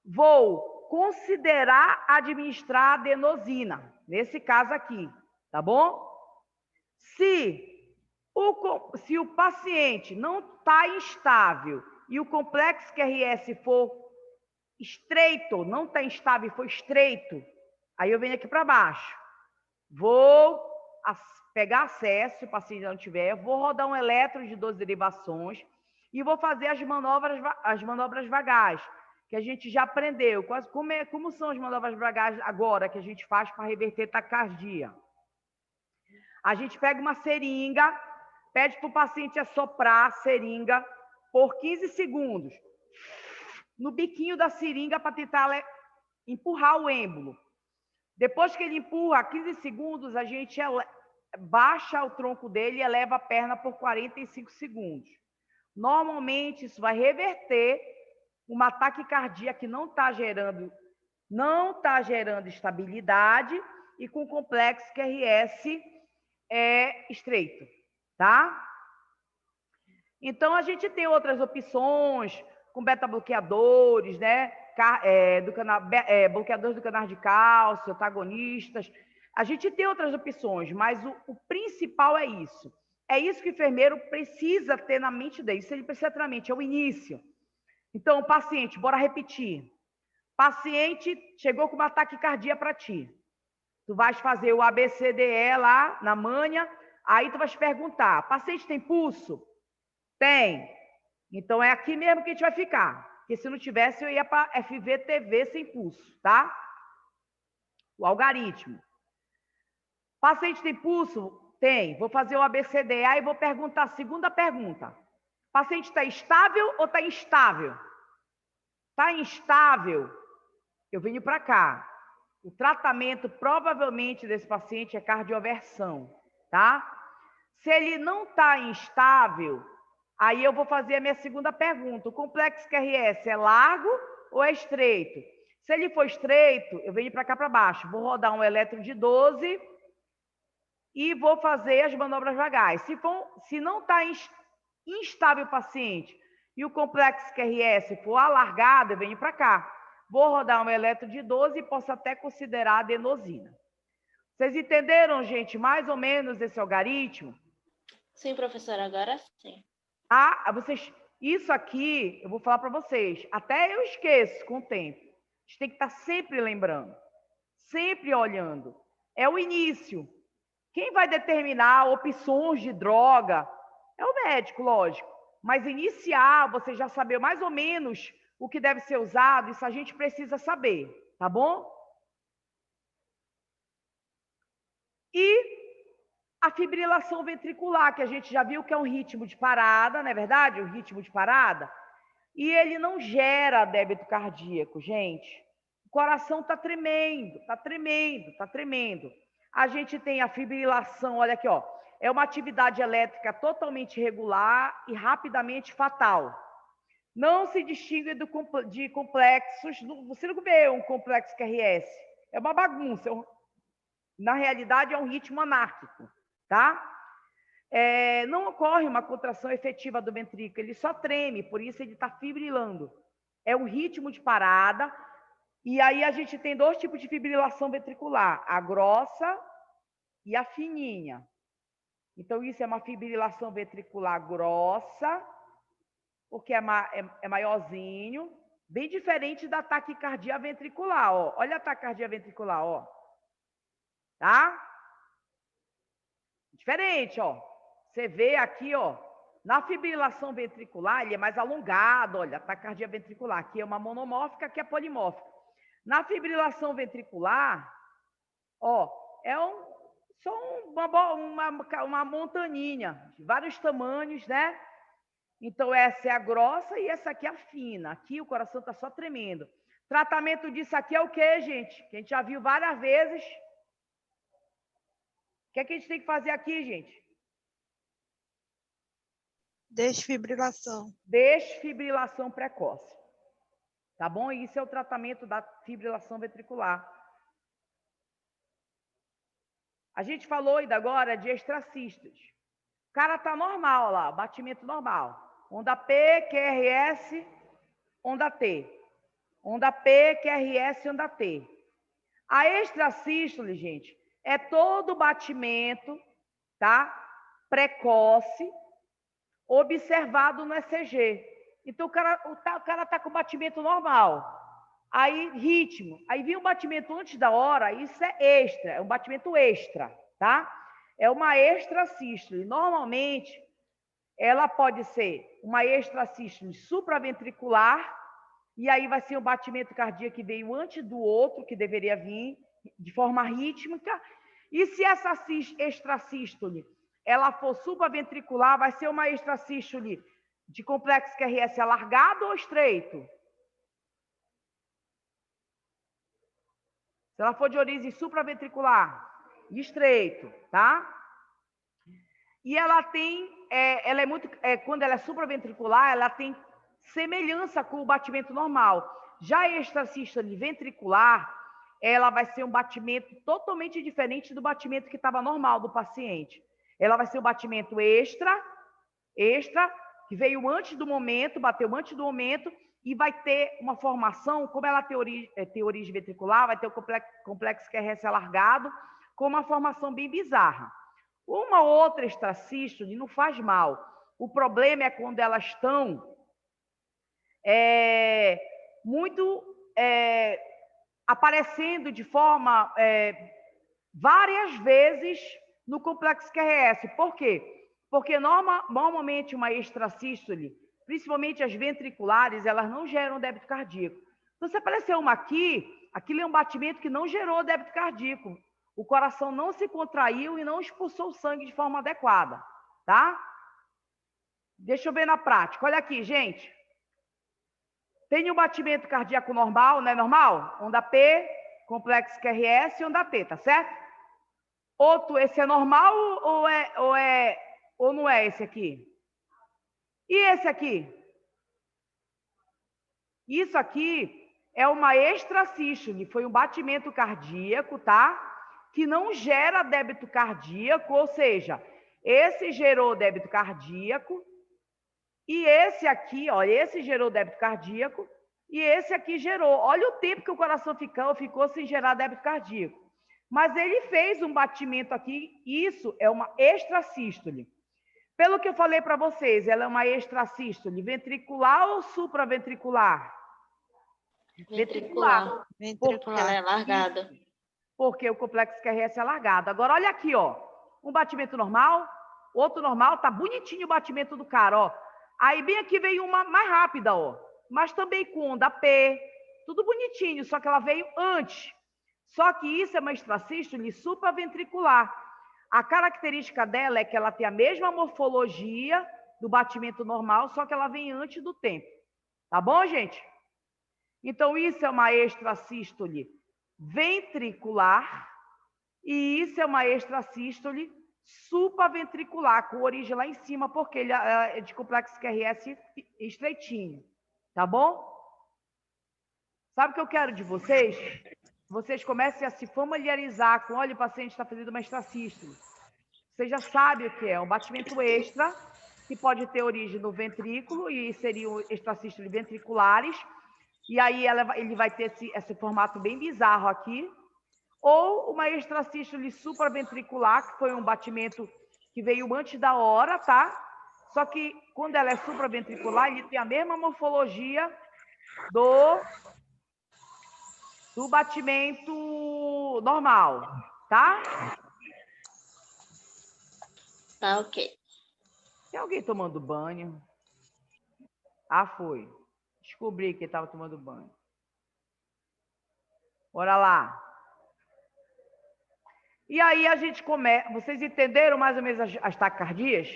Vou considerar administrar adenosina, nesse caso aqui, tá bom? Se o paciente não está instável e o complexo QRS for estreito, não está instável e for estreito, aí eu venho aqui para baixo. Vou pegar acesso, se o paciente não tiver, vou rodar um eletro de 12 derivações e vou fazer as manobras vagais, que a gente já aprendeu. Como são as manobras vagais agora que a gente faz para reverter taquicardia? A gente pega uma seringa, pede para o paciente assoprar a seringa por 15 segundos no biquinho da seringa para tentar empurrar o êmbolo. Depois que ele empurra 15 segundos, a gente baixa o tronco dele e eleva a perna por 45 segundos. Normalmente, isso vai reverter uma taquicardia que não está gerando estabilidade e com complexo QRS estreito, tá? Então, a gente tem outras opções, com beta-bloqueadores, né? Bloqueadores do canal de cálcio, antagonistas. A gente tem outras opções, mas o principal é isso. É isso que o enfermeiro precisa ter na mente dele. Isso ele precisa ter na mente, é o início. Então, o paciente, bora repetir. Paciente chegou com uma taquicardia para ti. Tu vais fazer o ABCDE lá na manha, aí tu vais perguntar, paciente tem pulso? Tem. Então, é aqui mesmo que a gente vai ficar. Porque se não tivesse, eu ia para FVTV sem pulso, tá? O algarismo. Paciente tem pulso? Tem. Vou fazer o ABCDE e vou perguntar a segunda pergunta. Paciente está estável ou está instável? Está instável, eu venho para cá. O tratamento, provavelmente, desse paciente é cardioversão, tá? Se ele não está instável, aí eu vou fazer a minha segunda pergunta. O complexo QRS é largo ou é estreito? Se ele for estreito, eu venho para cá para baixo. Vou rodar um eletro de 12 e vou fazer as manobras vagais. Se não está instável o paciente e o complexo QRS for alargado, eu venho para cá. Vou rodar um eletro de 12 e posso até considerar adenosina. Vocês entenderam, gente, mais ou menos esse algarismo? Sim, professora, agora sim. Isso aqui, eu vou falar para vocês, até eu esqueço com o tempo. A gente tem que estar sempre lembrando, sempre olhando. É o início. Quem vai determinar opções de droga é o médico, lógico. Mas iniciar, você já saber mais ou menos o que deve ser usado, isso a gente precisa saber, tá bom? E a fibrilação ventricular, que a gente já viu que é um ritmo de parada, não é verdade? O ritmo de parada. E ele não gera débito cardíaco, gente. O coração está tremendo, está tremendo, está tremendo. A gente tem a fibrilação, olha aqui, ó. É uma atividade elétrica totalmente regular e rapidamente fatal. Não se distingue de complexos. Você não vê um complexo QRS. É uma bagunça. Na realidade, é um ritmo anárquico, tá? Não ocorre uma contração efetiva do ventrículo, ele só treme, por isso ele está fibrilando. É um ritmo de parada, e aí a gente tem dois tipos de fibrilação ventricular, a grossa e a fininha. Então, isso é uma fibrilação ventricular grossa, porque é maiorzinho, bem diferente da taquicardia ventricular, ó. Olha a taquicardia ventricular, ó. Tá? Diferente, ó. Você vê aqui, ó, na fibrilação ventricular, ele é mais alongado, olha, a taquicardia ventricular. Aqui é uma monomórfica, aqui é polimórfica. Na fibrilação ventricular, ó, é só uma montaninha, de vários tamanhos, né? Então, essa é a grossa e essa aqui é a fina. Aqui o coração está só tremendo. Tratamento disso aqui é o quê, gente? Que a gente já viu várias vezes. O que é que a gente tem que fazer aqui, gente? Desfibrilação. Desfibrilação precoce. Tá bom? Isso é o tratamento da fibrilação ventricular. A gente falou ainda agora de extrasístoles. O cara está normal lá, batimento normal. Onda P, QRS, onda T. Onda P, QRS, onda T. A extrasístole, gente, é todo batimento, tá? Precoce, observado no ECG. Então, o cara tá com batimento normal. Aí, ritmo. Aí vem um batimento antes da hora, isso é extra, é um batimento extra, tá? É uma extrasístole. Normalmente, ela pode ser uma extrasístole supraventricular, e aí vai ser um batimento cardíaco que veio antes do outro, que deveria vir de forma rítmica. E se essa extrasístole ela for supraventricular, vai ser uma extrasístole de complexo QRS alargado ou estreito? Se ela for de origem supraventricular, estreito, tá? E ela tem, ela é muito, quando ela é supraventricular, ela tem semelhança com o batimento normal. Já a extrasístole ventricular, ela vai ser um batimento totalmente diferente do batimento que estava normal do paciente. Ela vai ser um batimento extra, que veio antes do momento, bateu antes do momento, e vai ter uma formação, como ela tem origem ventricular, vai ter o complexo QRS alargado, com uma formação bem bizarra. Uma outra extrasístole não faz mal. O problema é quando elas estão muito aparecendo de forma várias vezes no complexo QRS. Por quê? Porque normalmente uma extrasístole, principalmente as ventriculares, elas não geram débito cardíaco. Então, se apareceu uma aqui, aquilo é um batimento que não gerou débito cardíaco. O coração não se contraiu e não expulsou o sangue de forma adequada, tá? Deixa eu ver na prática. Olha aqui, gente. Tem um batimento cardíaco normal, não é normal? Onda P, complexo QRS e onda T, tá certo? Outro, esse é normal ou não é esse aqui? E esse aqui? Isso aqui é uma extrasístole, foi um batimento cardíaco, tá? Que não gera débito cardíaco, ou seja, esse gerou débito cardíaco e esse aqui, ó, esse gerou débito cardíaco e esse aqui gerou. Olha o tempo que o coração ficou sem gerar débito cardíaco. Mas ele fez um batimento aqui, isso é uma extrasístole. Pelo que eu falei para vocês, ela é uma extrasístole ventricular ou supraventricular? Ventricular. Ventricular. Ela é largada. Porque o complexo QRS é alargado. Agora, olha aqui, ó. Um batimento normal, outro normal, tá bonitinho o batimento do cara, ó. Aí bem aqui veio uma mais rápida, ó. Mas também com onda P, tudo bonitinho, só que ela veio antes. Só que isso é uma extrasístole supraventricular. A característica dela é que ela tem a mesma morfologia do batimento normal, só que ela vem antes do tempo. Tá bom, gente? Então, isso é uma extrasístole ventricular e isso é uma extrasístole supraventricular, com origem lá em cima, porque ele é de complexo QRS estreitinho. Tá bom? Sabe o que eu quero de vocês? Vocês comecem a se familiarizar com, olha, o paciente está fazendo uma extrasístole. Você já sabe o que é, um batimento extra, que pode ter origem no ventrículo, e seriam extrasístoles ventriculares, e aí ele vai ter esse formato bem bizarro aqui, ou uma extrasístole supraventricular, que foi um batimento que veio antes da hora, tá? Só que quando ela é supraventricular, ele tem a mesma morfologia do batimento normal, tá? Tá ok. Tem alguém tomando banho? Ah, foi. Descobri que estava tomando banho. Bora lá. E aí a gente começa... Vocês entenderam mais ou menos as taquicardias?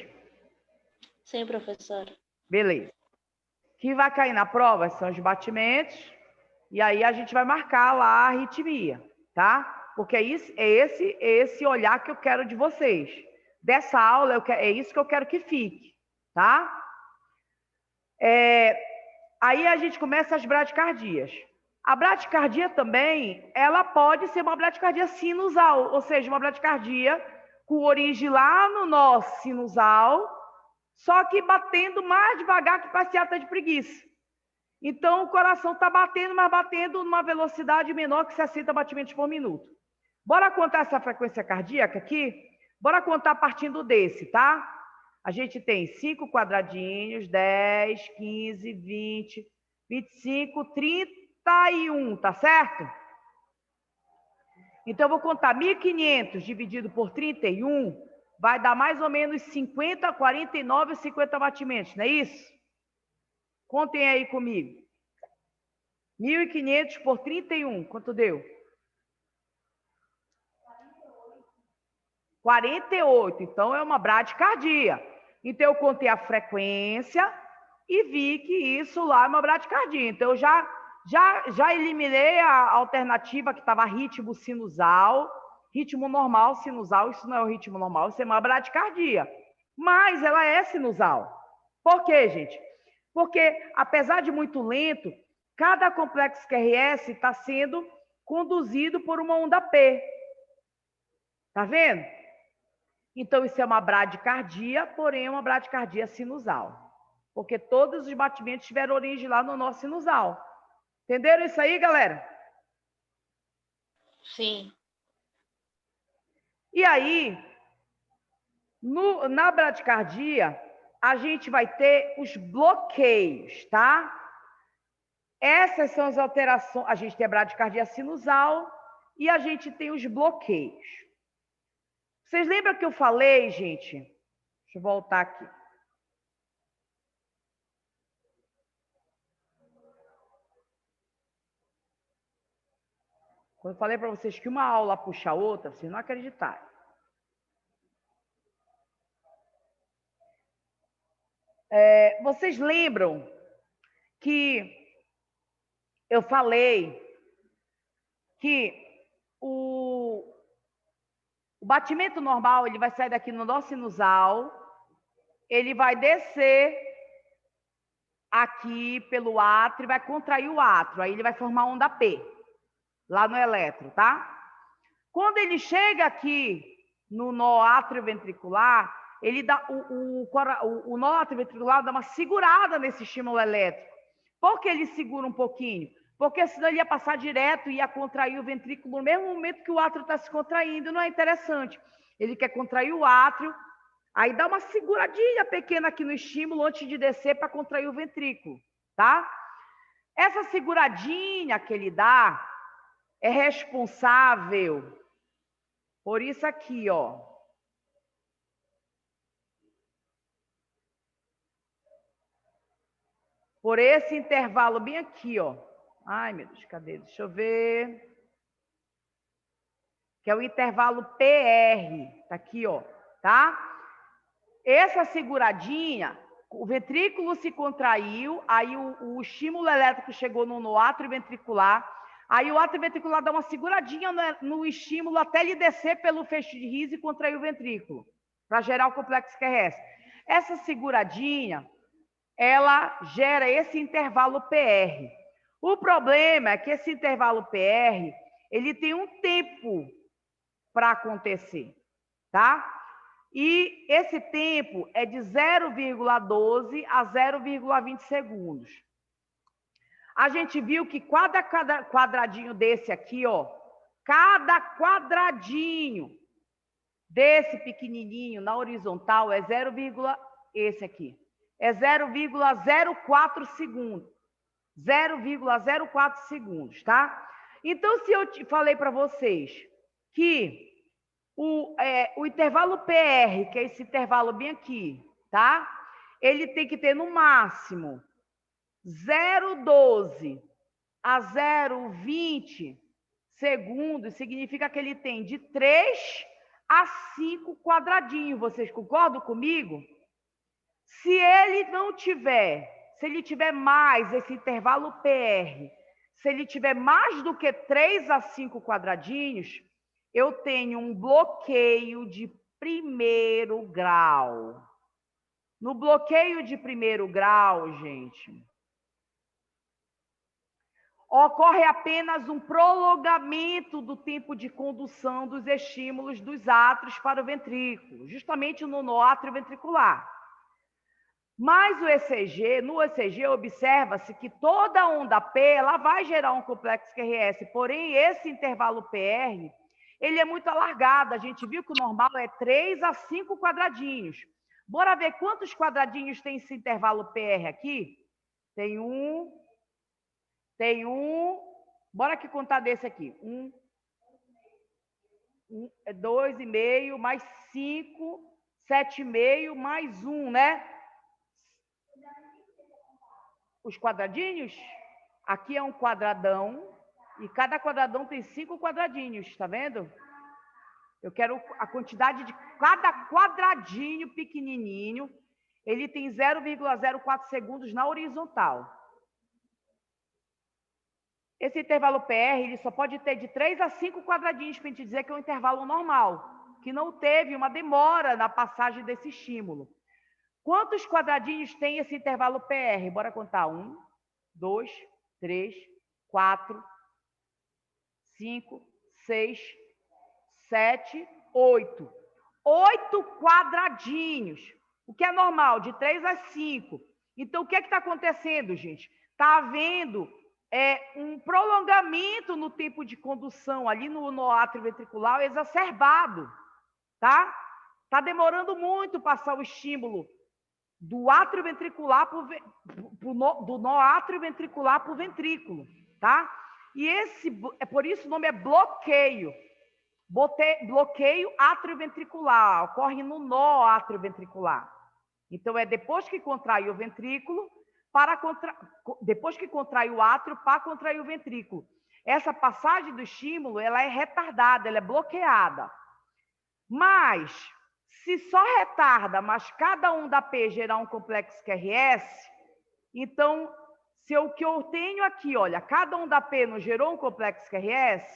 Sim, professora. Beleza. O que vai cair na prova são os batimentos, e aí a gente vai marcar lá a arritmia, tá? Porque é esse olhar que eu quero de vocês. Dessa aula, é isso que eu quero que fique, tá? Aí a gente começa as bradicardias. A bradicardia também, ela pode ser uma bradicardia sinusal, ou seja, uma bradicardia com origem lá no nó sinusal, só que batendo mais devagar que passeata de preguiça. Então, o coração está batendo, mas batendo numa velocidade menor que 60 batimentos por minuto. Bora contar essa frequência cardíaca aqui? Bora contar partindo desse, tá? A gente tem 5 quadradinhos, 10, 15, 20, 25, 31, tá certo? Então, eu vou contar 1.500 dividido por 31, vai dar mais ou menos 50, 49, 50 batimentos, não é isso? Contem aí comigo. 1.500 por 31, quanto deu? 48. Então, é uma bradicardia. Então, eu contei a frequência e vi que isso lá é uma bradicardia. Então, eu já eliminei a alternativa que estava ritmo sinusal, ritmo normal sinusal. Isso não é o ritmo normal, isso é uma bradicardia. Mas ela é sinusal. Por quê, gente? Porque, apesar de muito lento, cada complexo QRS está sendo conduzido por uma onda P. Tá vendo? Então, isso é uma bradicardia, porém é uma bradicardia sinusal. Porque todos os batimentos tiveram origem lá no nó sinusal. Entenderam isso aí, galera? Sim. E aí, na bradicardia, a gente vai ter os bloqueios, tá? Essas são as alterações. A gente tem a bradicardia sinusal e a gente tem os bloqueios. Vocês lembram que eu falei, gente? Deixa eu voltar aqui. Quando eu falei para vocês que uma aula puxa a outra, vocês não acreditaram. Vocês lembram que eu falei que o batimento normal, ele vai sair daqui no nó sinusal, ele vai descer aqui pelo átrio, vai contrair o átrio, aí ele vai formar onda P, lá no eletro, tá? Quando ele chega aqui no nó atrioventricular, ele dá o nó atrioventricular dá uma segurada nesse estímulo elétrico. Por que ele segura um pouquinho? Porque senão ele ia passar direto e ia contrair o ventrículo no mesmo momento que o átrio está se contraindo. Não é interessante. Ele quer contrair o átrio, aí dá uma seguradinha pequena aqui no estímulo antes de descer para contrair o ventrículo, tá? Essa seguradinha que ele dá é responsável por isso aqui, ó. Por esse intervalo bem aqui, ó. Ai, meu Deus, cadê? Deixa eu ver. Que é o intervalo PR. Tá aqui, ó. Tá? Essa seguradinha, o ventrículo se contraiu, aí o estímulo elétrico chegou no átrio ventricular, aí o átrio ventricular dá uma seguradinha no estímulo até ele descer pelo feixe de Rhis e contrair o ventrículo, para gerar o complexo QRS. Essa seguradinha, ela gera esse intervalo PR. O problema é que esse intervalo PR, ele tem um tempo para acontecer, tá? E esse tempo é de 0,12 a 0,20 segundos. A gente viu que cada quadradinho desse aqui, ó, cada quadradinho desse pequenininho na horizontal é esse aqui. É 0,04 segundos. 0,04 segundos, tá? Então, se eu falei para vocês que o intervalo PR, que é esse intervalo bem aqui, tá? Ele tem que ter no máximo 0,12 a 0,20 segundos, significa que ele tem de 3 a 5 quadradinhos. Vocês concordam comigo? Se ele não tiver, se ele tiver mais esse intervalo PR, se ele tiver mais do que 3 a 5 quadradinhos, eu tenho um bloqueio de primeiro grau. No bloqueio de primeiro grau, gente, ocorre apenas um prolongamento do tempo de condução dos estímulos dos átrios para o ventrículo, justamente no nó atrioventricular. Mas no ECG observa-se que toda onda P ela vai gerar um complexo QRS, porém esse intervalo PR ele é muito alargado. A gente viu que o normal é 3 a 5 quadradinhos. Bora ver quantos quadradinhos tem esse intervalo PR aqui? Tem um. Bora aqui contar desse aqui. 2,5, mais 5, 7,5, mais 1, né? Os quadradinhos? Aqui é um quadradão. E cada quadradão tem 5 quadradinhos, tá vendo? Eu quero a quantidade de cada quadradinho pequenininho. Ele tem 0,04 segundos na horizontal. Esse intervalo PR, ele só pode ter de 3 a 5 quadradinhos para a gente dizer que é um intervalo normal, que não teve uma demora na passagem desse estímulo. Quantos quadradinhos tem esse intervalo PR? Bora contar. 1, 2, 3, 4, 5, 6, 7, 8. 8 quadradinhos. O que é normal, de 3 a 5. Então, o que é que está acontecendo, gente? Está havendo um prolongamento no tempo de condução ali no átrio ventricular exacerbado. tá? Tá demorando muito passar o estímulo do átrio ventricular do nó átrio ventricular para o ventrículo, tá? E por isso o nome é bloqueio. Bloqueio atrioventricular, ocorre no nó atrioventricular. Então, é depois que contrai o ventrículo, depois que contrai o átrio, para contrair o ventrículo. Essa passagem do estímulo, ela é retardada, ela é bloqueada. Mas, se só retarda, mas cada onda P gerar um complexo QRS, então, se o que eu tenho aqui, olha, cada onda P não gerou um complexo QRS,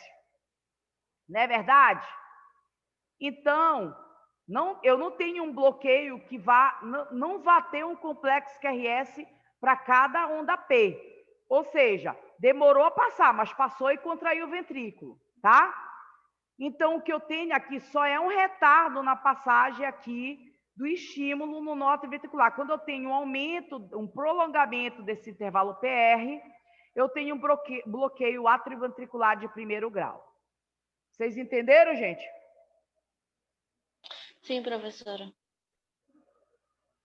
não é verdade? Então, eu não tenho um bloqueio que não vá ter um complexo QRS para cada onda P. Ou seja, demorou a passar, mas passou e contraiu o ventrículo, tá? Então, o que eu tenho aqui só é um retardo na passagem aqui do estímulo no nó ventricular. Quando eu tenho um aumento, um prolongamento desse intervalo PR, eu tenho um bloqueio atrioventricular de primeiro grau. Vocês entenderam, gente? Sim, professora.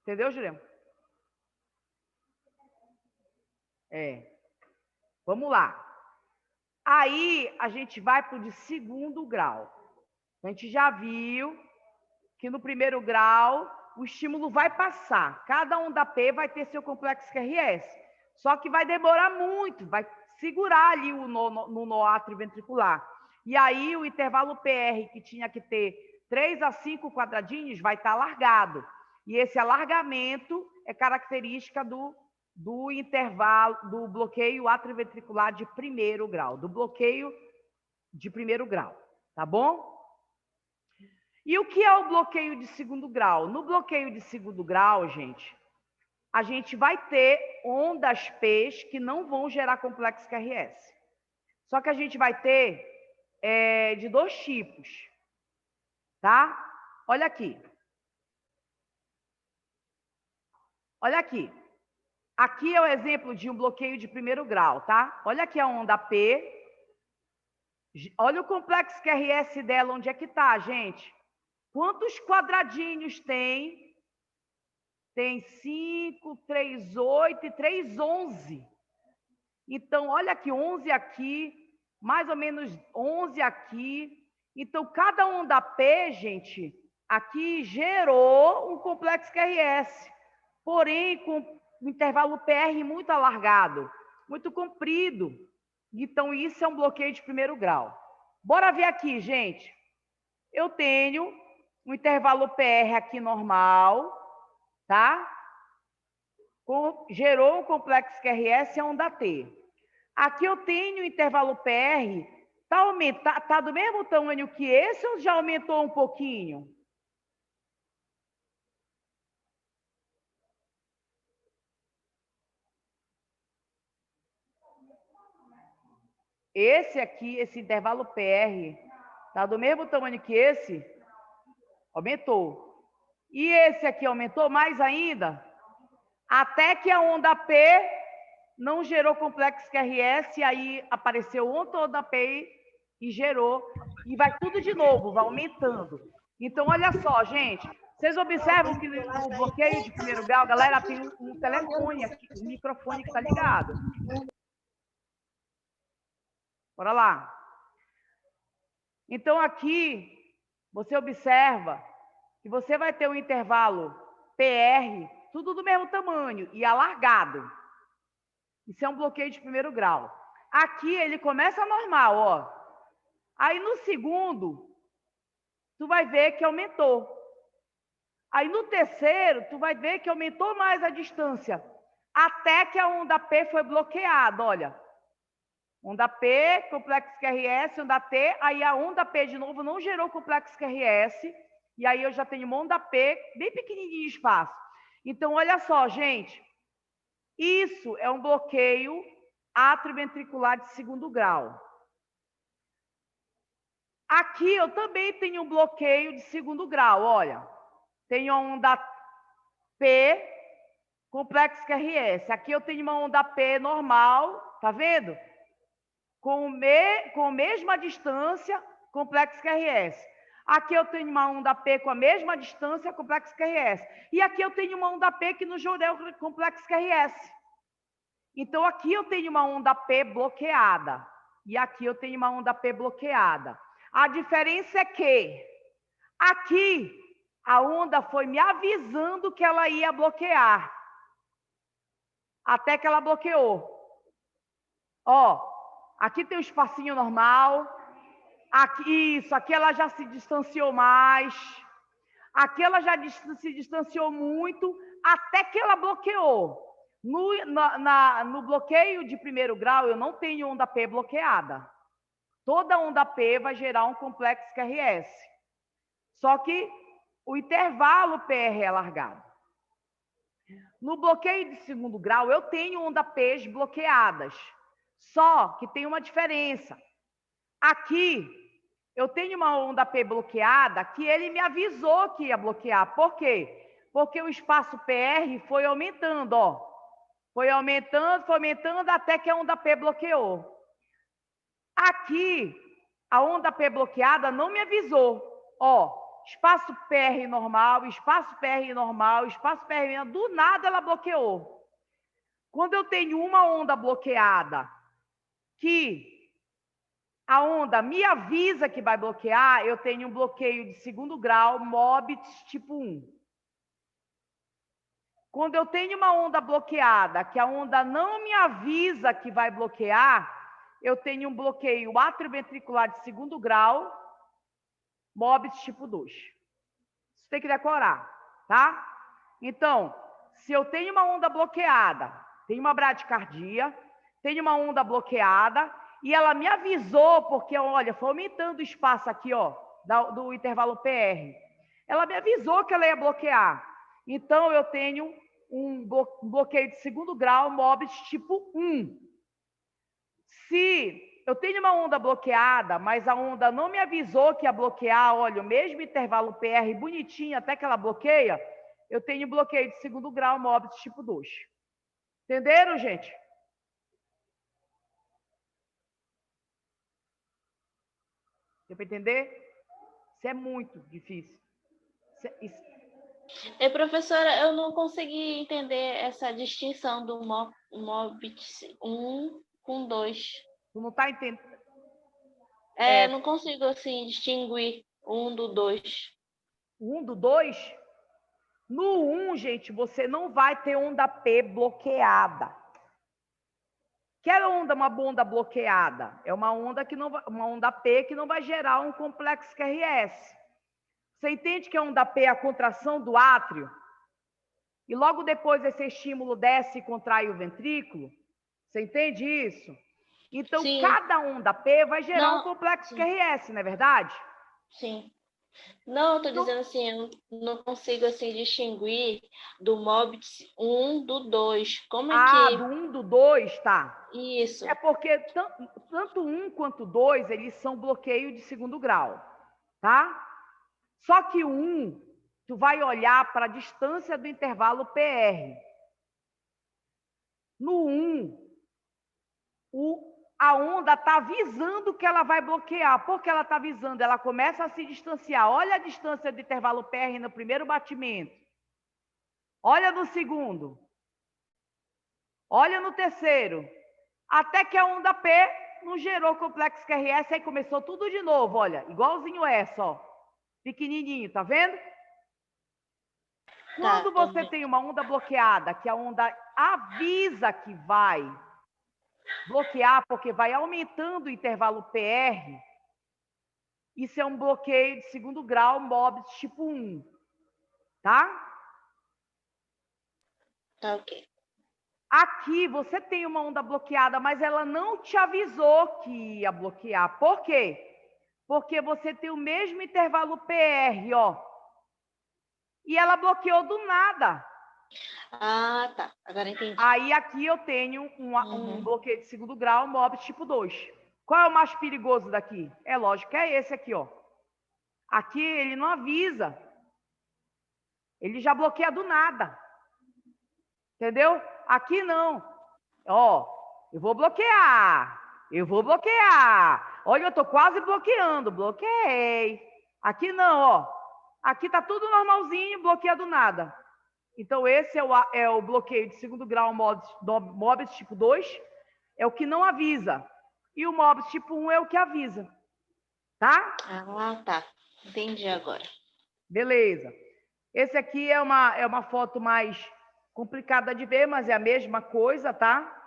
Entendeu, Juliana? Vamos lá. Aí, a gente vai para o de segundo grau. A gente já viu que no primeiro grau, o estímulo vai passar. Cada onda P vai ter seu complexo QRS. Só que vai demorar muito, vai segurar ali no nó atrioventricular. E aí, o intervalo PR, que tinha que ter 3 a 5 quadradinhos, vai estar alargado. E esse alargamento é característica do intervalo, do bloqueio atrioventricular de primeiro grau. Do bloqueio de primeiro grau, tá bom? E o que é o bloqueio de segundo grau? No bloqueio de segundo grau, gente, a gente vai ter ondas P's que não vão gerar complexo QRS. Só que a gente vai ter de 2 tipos, tá? Olha aqui. Olha aqui. Aqui é o exemplo de um bloqueio de primeiro grau, tá? Olha aqui a onda P. Olha o complexo QRS dela, onde é que tá, gente? Quantos quadradinhos tem? Tem 5, 3, 8 e 3, 11. Então, olha aqui, 11 aqui, mais ou menos 11 aqui. Então, cada onda P, gente, aqui gerou um complexo QRS. Porém, com o intervalo PR muito alargado, muito comprido. Então, isso é um bloqueio de primeiro grau. Bora ver aqui, gente. Eu tenho um intervalo PR aqui normal, tá? Gerou um complexo QRS, é onda T. Aqui eu tenho o intervalo PR, tá do mesmo tamanho que esse ou já aumentou um pouquinho? Esse aqui, esse intervalo PR, tá do mesmo tamanho que esse? Aumentou. E esse aqui aumentou mais ainda? Até que a onda P não gerou complexo QRS, e aí apareceu outra onda P e gerou, e vai tudo de novo, vai aumentando. Então, olha só, gente, vocês observam que no bloqueio de primeiro grau, galera, tem um telefone aqui, um microfone que está ligado. Bora lá. Então, aqui, você observa que você vai ter um intervalo PR, tudo do mesmo tamanho e alargado. Isso é um bloqueio de primeiro grau. Aqui, ele começa normal, ó. Aí, no segundo, tu vai ver que aumentou. Aí, no terceiro, tu vai ver que aumentou mais a distância. Até que a onda P foi bloqueada, olha. Onda P, complexo QRS, onda T, aí a onda P de novo não gerou complexo QRS, e aí eu já tenho uma onda P bem pequenininho de espaço. Então, olha só, gente, isso é um bloqueio atrioventricular de segundo grau. Aqui eu também tenho um bloqueio de segundo grau, olha. Tenho a onda P, complexo QRS. Aqui eu tenho uma onda P normal, tá vendo? Com a mesma distância, complexo QRS. Aqui eu tenho uma onda P com a mesma distância, complexo QRS. E aqui eu tenho uma onda P que no Jorel complexo QRS. Então, aqui eu tenho uma onda P bloqueada. E aqui eu tenho uma onda P bloqueada. A diferença é que aqui a onda foi me avisando que ela ia bloquear. Até que ela bloqueou. Ó, aqui tem um espacinho normal. Aqui, isso, aqui ela já se distanciou mais. Aqui ela já se distanciou muito, até que ela bloqueou. No bloqueio de primeiro grau, eu não tenho onda P bloqueada. Toda onda P vai gerar um complexo QRS. Só que o intervalo PR é alargado. No bloqueio de segundo grau, eu tenho onda P's bloqueadas. Só que tem uma diferença. Aqui, eu tenho uma onda P bloqueada que ele me avisou que ia bloquear. Por quê? Porque o espaço PR foi aumentando, ó. Foi aumentando até que a onda P bloqueou. Aqui, a onda P bloqueada não me avisou. Ó, espaço PR normal, espaço PR normal, espaço PR normal. Do nada ela bloqueou. Quando eu tenho uma onda bloqueada que a onda me avisa que vai bloquear, eu tenho um bloqueio de segundo grau, MOBITS tipo 1. Quando eu tenho uma onda bloqueada, que a onda não me avisa que vai bloquear, eu tenho um bloqueio atrioventricular de segundo grau, MOBITS tipo 2. Isso tem que decorar, tá? Então, se eu tenho uma onda bloqueada, tenho uma bradicardia, tenho uma onda bloqueada, e ela me avisou, porque, olha, foi aumentando o espaço aqui, ó, do intervalo PR. Ela me avisou que ela ia bloquear. Então, eu tenho um bloqueio de segundo grau, MOBITS tipo 1. Se eu tenho uma onda bloqueada, mas a onda não me avisou que ia bloquear, olha, o mesmo intervalo PR bonitinho, até que ela bloqueia, eu tenho bloqueio de segundo grau, MOBITS tipo 2. Entenderam, gente? Deu para entender? Isso é muito difícil. Professora, eu não consegui entender essa distinção do MOBITS 1 com 2. Tu não está entendendo? Não consigo, assim, distinguir um do 2. Um do 2? No 1, gente, você não vai ter onda P bloqueada. Quer uma onda bloqueada? É uma onda uma onda P que não vai gerar um complexo QRS. Você entende que a onda P é a contração do átrio? E logo depois esse estímulo desce e contrai o ventrículo? Você entende isso? Então, Sim. Cada onda P vai gerar um complexo QRS, não é verdade? Sim. Não, eu tô dizendo assim, eu não consigo assim distinguir do MOBITS 1 do 2. Como é que... do 1 do 2, tá. Isso. É porque tanto 1 quanto 2, eles são bloqueio de segundo grau, tá? Só que o 1, tu vai olhar para a distância do intervalo PR. No 1, a onda está avisando que ela vai bloquear. Por que ela está avisando? Ela começa a se distanciar. Olha a distância do intervalo PR no primeiro batimento. Olha no segundo. Olha no terceiro. Até que a onda P não gerou complexo QRS, aí começou tudo de novo, olha. Igualzinho essa, ó. Pequenininho, tá vendo? Quando você tem uma onda bloqueada, que a onda avisa que vai bloquear, porque vai aumentando o intervalo PR, isso é um bloqueio de segundo grau, MOBITS tipo 1. Tá? Tá, ok. Aqui você tem uma onda bloqueada, mas ela não te avisou que ia bloquear. Por quê? Porque você tem o mesmo intervalo PR, ó. E ela bloqueou do nada. Ah, tá. Agora entendi. Aí aqui eu tenho um bloqueio de segundo grau, MOBITS tipo 2. Qual é o mais perigoso daqui? É lógico que é esse aqui, ó. Aqui ele não avisa. Ele já bloqueia do nada. Entendeu? Aqui não. Ó, eu vou bloquear. Eu vou bloquear. Olha, eu tô quase bloqueando. Bloqueei. Aqui não, ó. Aqui tá tudo normalzinho, bloqueado nada. Então, esse é o bloqueio de segundo grau MOBS tipo 2, é o que não avisa. E o MOBS tipo 1 é o que avisa. Tá? Ah, tá. Entendi agora. Beleza. Esse aqui é uma foto mais complicada de ver, mas é a mesma coisa, tá?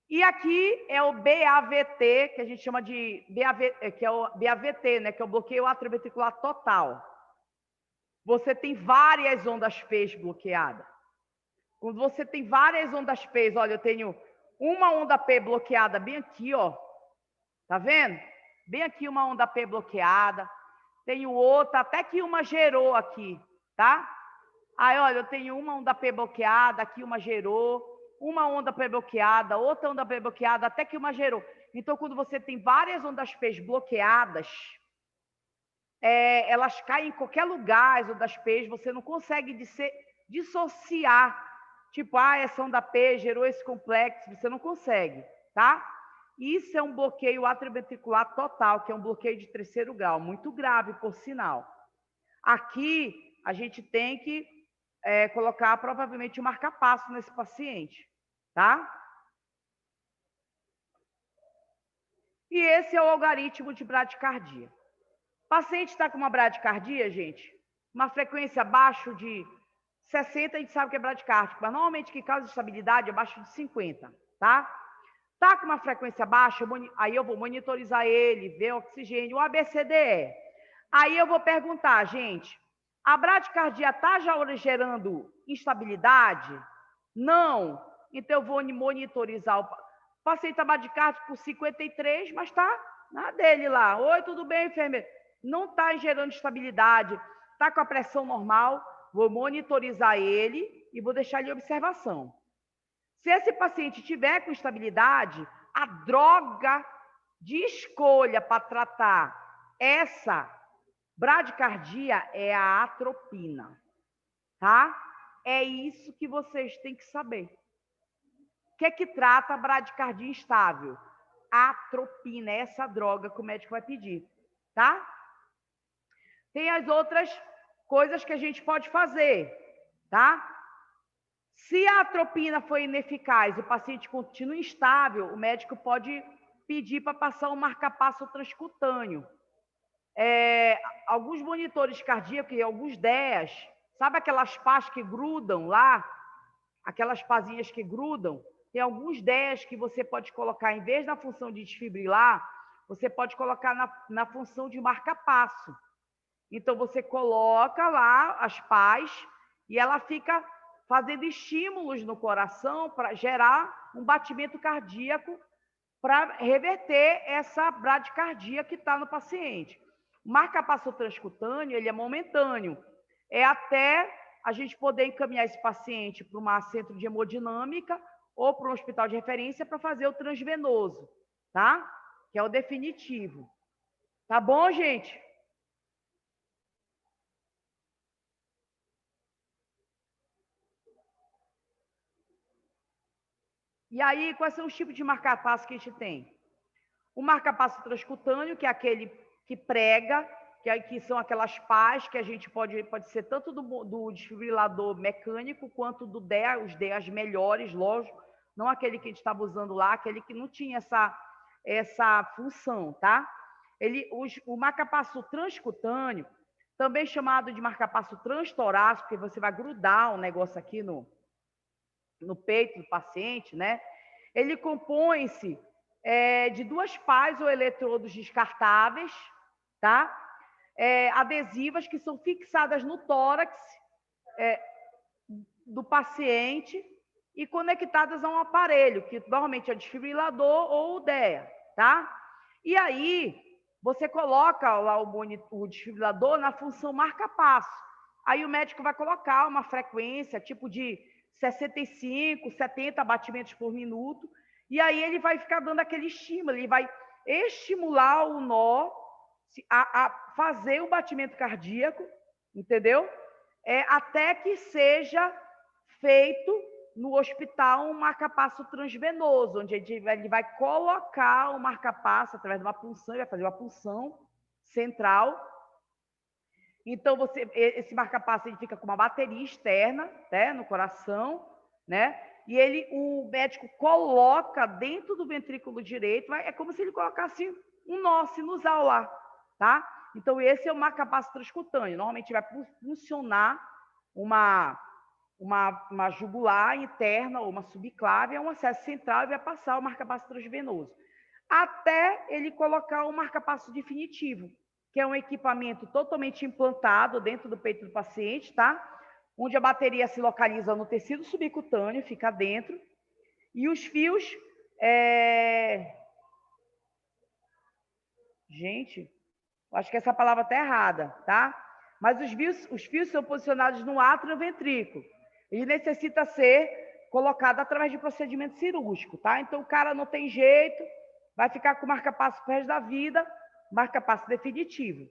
E aqui é o BAVT, que a gente chama de que é o BAVT, né? Que é o bloqueio atrioventricular total. Você tem várias ondas P bloqueadas. Quando você tem várias ondas P, olha, eu tenho uma onda P bloqueada bem aqui, ó. Tá vendo? Bem aqui uma onda P bloqueada. Tenho outra, até que uma gerou aqui, tá? Aí, olha, eu tenho uma onda P bloqueada, aqui uma gerou, uma onda P bloqueada, outra onda P bloqueada, até que uma gerou. Então, quando você tem várias ondas P bloqueadas, elas caem em qualquer lugar, as ondas P, você não consegue dissociar. Tipo, essa onda P gerou esse complexo, você não consegue, tá? Isso é um bloqueio atrioventricular total, que é um bloqueio de terceiro grau, muito grave, por sinal. Aqui, a gente tem que colocar provavelmente um marca-passo nesse paciente, tá? E esse é o algoritmo de bradicardia. O paciente está com uma bradicardia, gente, uma frequência abaixo de 60, a gente sabe que é bradicárdico, mas normalmente que causa estabilidade é abaixo de 50, tá? Tá com uma frequência baixa, aí eu vou monitorizar ele, ver o oxigênio, o ABCDE. Aí eu vou perguntar, gente, a bradicardia está já gerando instabilidade? Não. Então eu vou monitorizar o paciente bradicárdico por 53, mas está na dele lá. Oi, tudo bem, enfermeiro? Não está gerando estabilidade, está com a pressão normal, vou monitorizar ele e vou deixar ele em observação. Se esse paciente tiver com estabilidade, a droga de escolha para tratar essa bradicardia é a atropina, tá? É isso que vocês têm que saber. O que é que trata a bradicardia instável? Atropina, é essa droga que o médico vai pedir, tá? Tem as outras coisas que a gente pode fazer, tá? Se a atropina for ineficaz e o paciente continua instável, o médico pode pedir para passar um marca-passo transcutâneo. Alguns monitores cardíacos, alguns DEAs, sabe aquelas pás que grudam lá? Aquelas pazinhas que grudam? Tem alguns DEAs que você pode colocar, em vez da função de desfibrilar, você pode colocar na função de marca-passo. Então, você coloca lá as pás e ela fica fazendo estímulos no coração para gerar um batimento cardíaco para reverter essa bradicardia que está no paciente. O marca-passo transcutâneo, ele é momentâneo. É até a gente poder encaminhar esse paciente para um centro de hemodinâmica ou para um hospital de referência para fazer o transvenoso, tá? Que é o definitivo. Tá bom, gente? E aí, quais são os tipos de marca-passo que a gente tem? O marca-passo transcutâneo, que é aquele que prega, que são aquelas pás que a gente pode ser tanto do desfibrilador mecânico quanto do DEA, os DEAs melhores, lógico, não aquele que a gente estava usando lá, aquele que não tinha essa função, tá? O marca-passo transcutâneo, também chamado de marca-passo transtorácico, porque você vai grudar um negócio aqui no peito do paciente, né? Ele compõe-se de duas pás ou eletrodos descartáveis, tá? Adesivas que são fixadas no tórax do paciente e conectadas a um aparelho, que normalmente é o desfibrilador ou o DEA, tá? E aí, você coloca lá o desfibrilador na função marca-passo. Aí o médico vai colocar uma frequência, tipo de 65, 70 batimentos por minuto, e aí ele vai ficar dando aquele estímulo, ele vai estimular o nó a fazer o batimento cardíaco, entendeu? Até que seja feito no hospital um marca-passo transvenoso, onde ele vai colocar o marca-passo através de uma punção, ele vai fazer uma punção, central. Então, esse marca-passo ele fica com uma bateria externa, né, no coração, né? E o médico coloca dentro do ventrículo direito, é como se ele colocasse um nó sinusal lá, tá? Então, esse é o marca-passo transcutâneo. Normalmente vai funcionar uma jugular interna ou uma subclávia, um acesso central e vai passar o marca-passo transvenoso. Até ele colocar o marca-passo definitivo, que é um equipamento totalmente implantado dentro do peito do paciente, tá? Onde a bateria se localiza no tecido subcutâneo, fica dentro, e os fios... Gente, acho que essa palavra está errada, tá? Mas os fios são posicionados no átrio ventrículo. Ele necessita ser colocado através de procedimento cirúrgico, tá? Então, o cara não tem jeito, vai ficar com marca-passo pro resto da vida, marca-passo definitivo.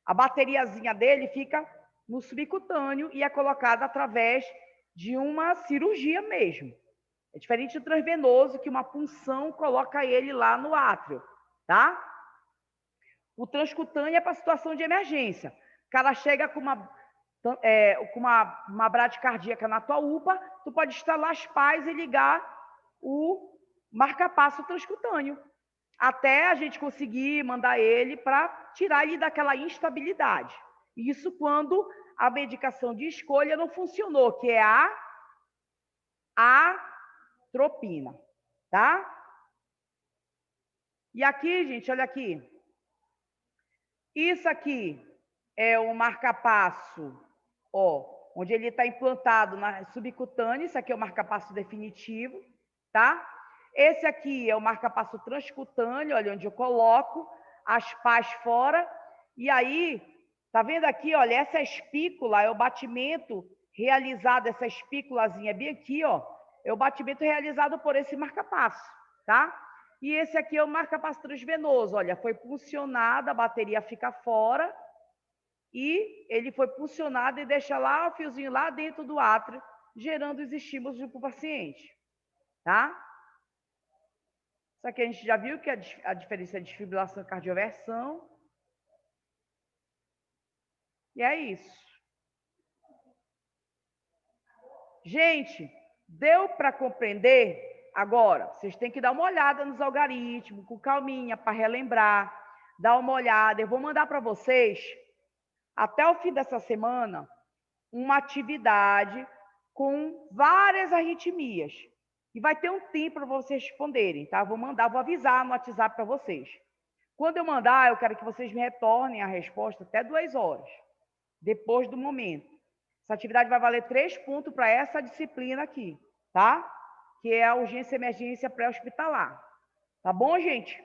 A bateriazinha dele fica no subcutâneo e é colocada através de uma cirurgia mesmo. É diferente do transvenoso, que uma punção coloca ele lá no átrio, tá? O transcutâneo é para situação de emergência. O cara chega com uma bradicardíaca na tua UPA, tu pode instalar as pás e ligar o marca-passo transcutâneo, até a gente conseguir mandar ele para tirar ele daquela instabilidade. Isso quando a medicação de escolha não funcionou, que é a atropina, tá? E aqui, gente, olha aqui. Isso aqui é o marca-passo, ó, onde ele está implantado na subcutânea. Isso aqui é o marca-passo definitivo, tá? Esse aqui é o marca-passo transcutâneo, olha, onde eu coloco as pás fora. E aí, tá vendo aqui, olha, essa espícula é o batimento realizado, essa espículazinha bem aqui, ó, é o batimento realizado por esse marca-passo, tá? E esse aqui é o marca-passo transvenoso, olha, foi puncionado, a bateria fica fora e ele foi puncionado e deixa lá o fiozinho lá dentro do átrio, gerando os estímulos para o paciente, tá? Isso aqui a gente já viu que a diferença é desfibrilação e cardioversão. E é isso. Gente, deu para compreender? Agora, vocês têm que dar uma olhada nos algoritmos, com calminha, para relembrar, dar uma olhada. Eu vou mandar para vocês, até o fim dessa semana, uma atividade com várias arritmias. E vai ter um tempo para vocês responderem, tá? Vou avisar no WhatsApp para vocês. Quando eu mandar, eu quero que vocês me retornem a resposta até 2 horas, depois do momento. Essa atividade vai valer 3 pontos para essa disciplina aqui, tá? Que é a urgência e emergência pré-hospitalar. Tá bom, gente?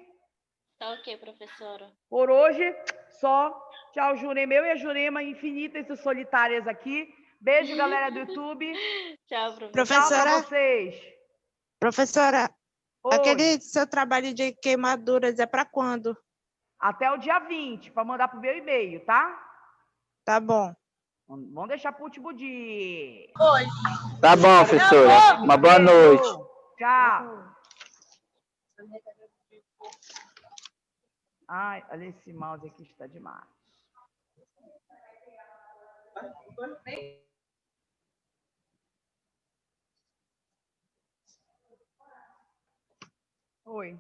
Tá ok, professora. Por hoje, só. Tchau, Jurema. Eu e a Jurema, infinitas e solitárias aqui. Beijo, galera do YouTube. Tchau, professora. Tchau Professora, para vocês. professora, Oi. aquele seu trabalho de queimaduras é para quando? Até o dia 20, para mandar pro meu e-mail, tá? Tá bom. Vamos deixar para o último dia. Tá bom, professora. Uma boa noite. Tchau. Ai, olha esse mouse aqui, está demais. Oi.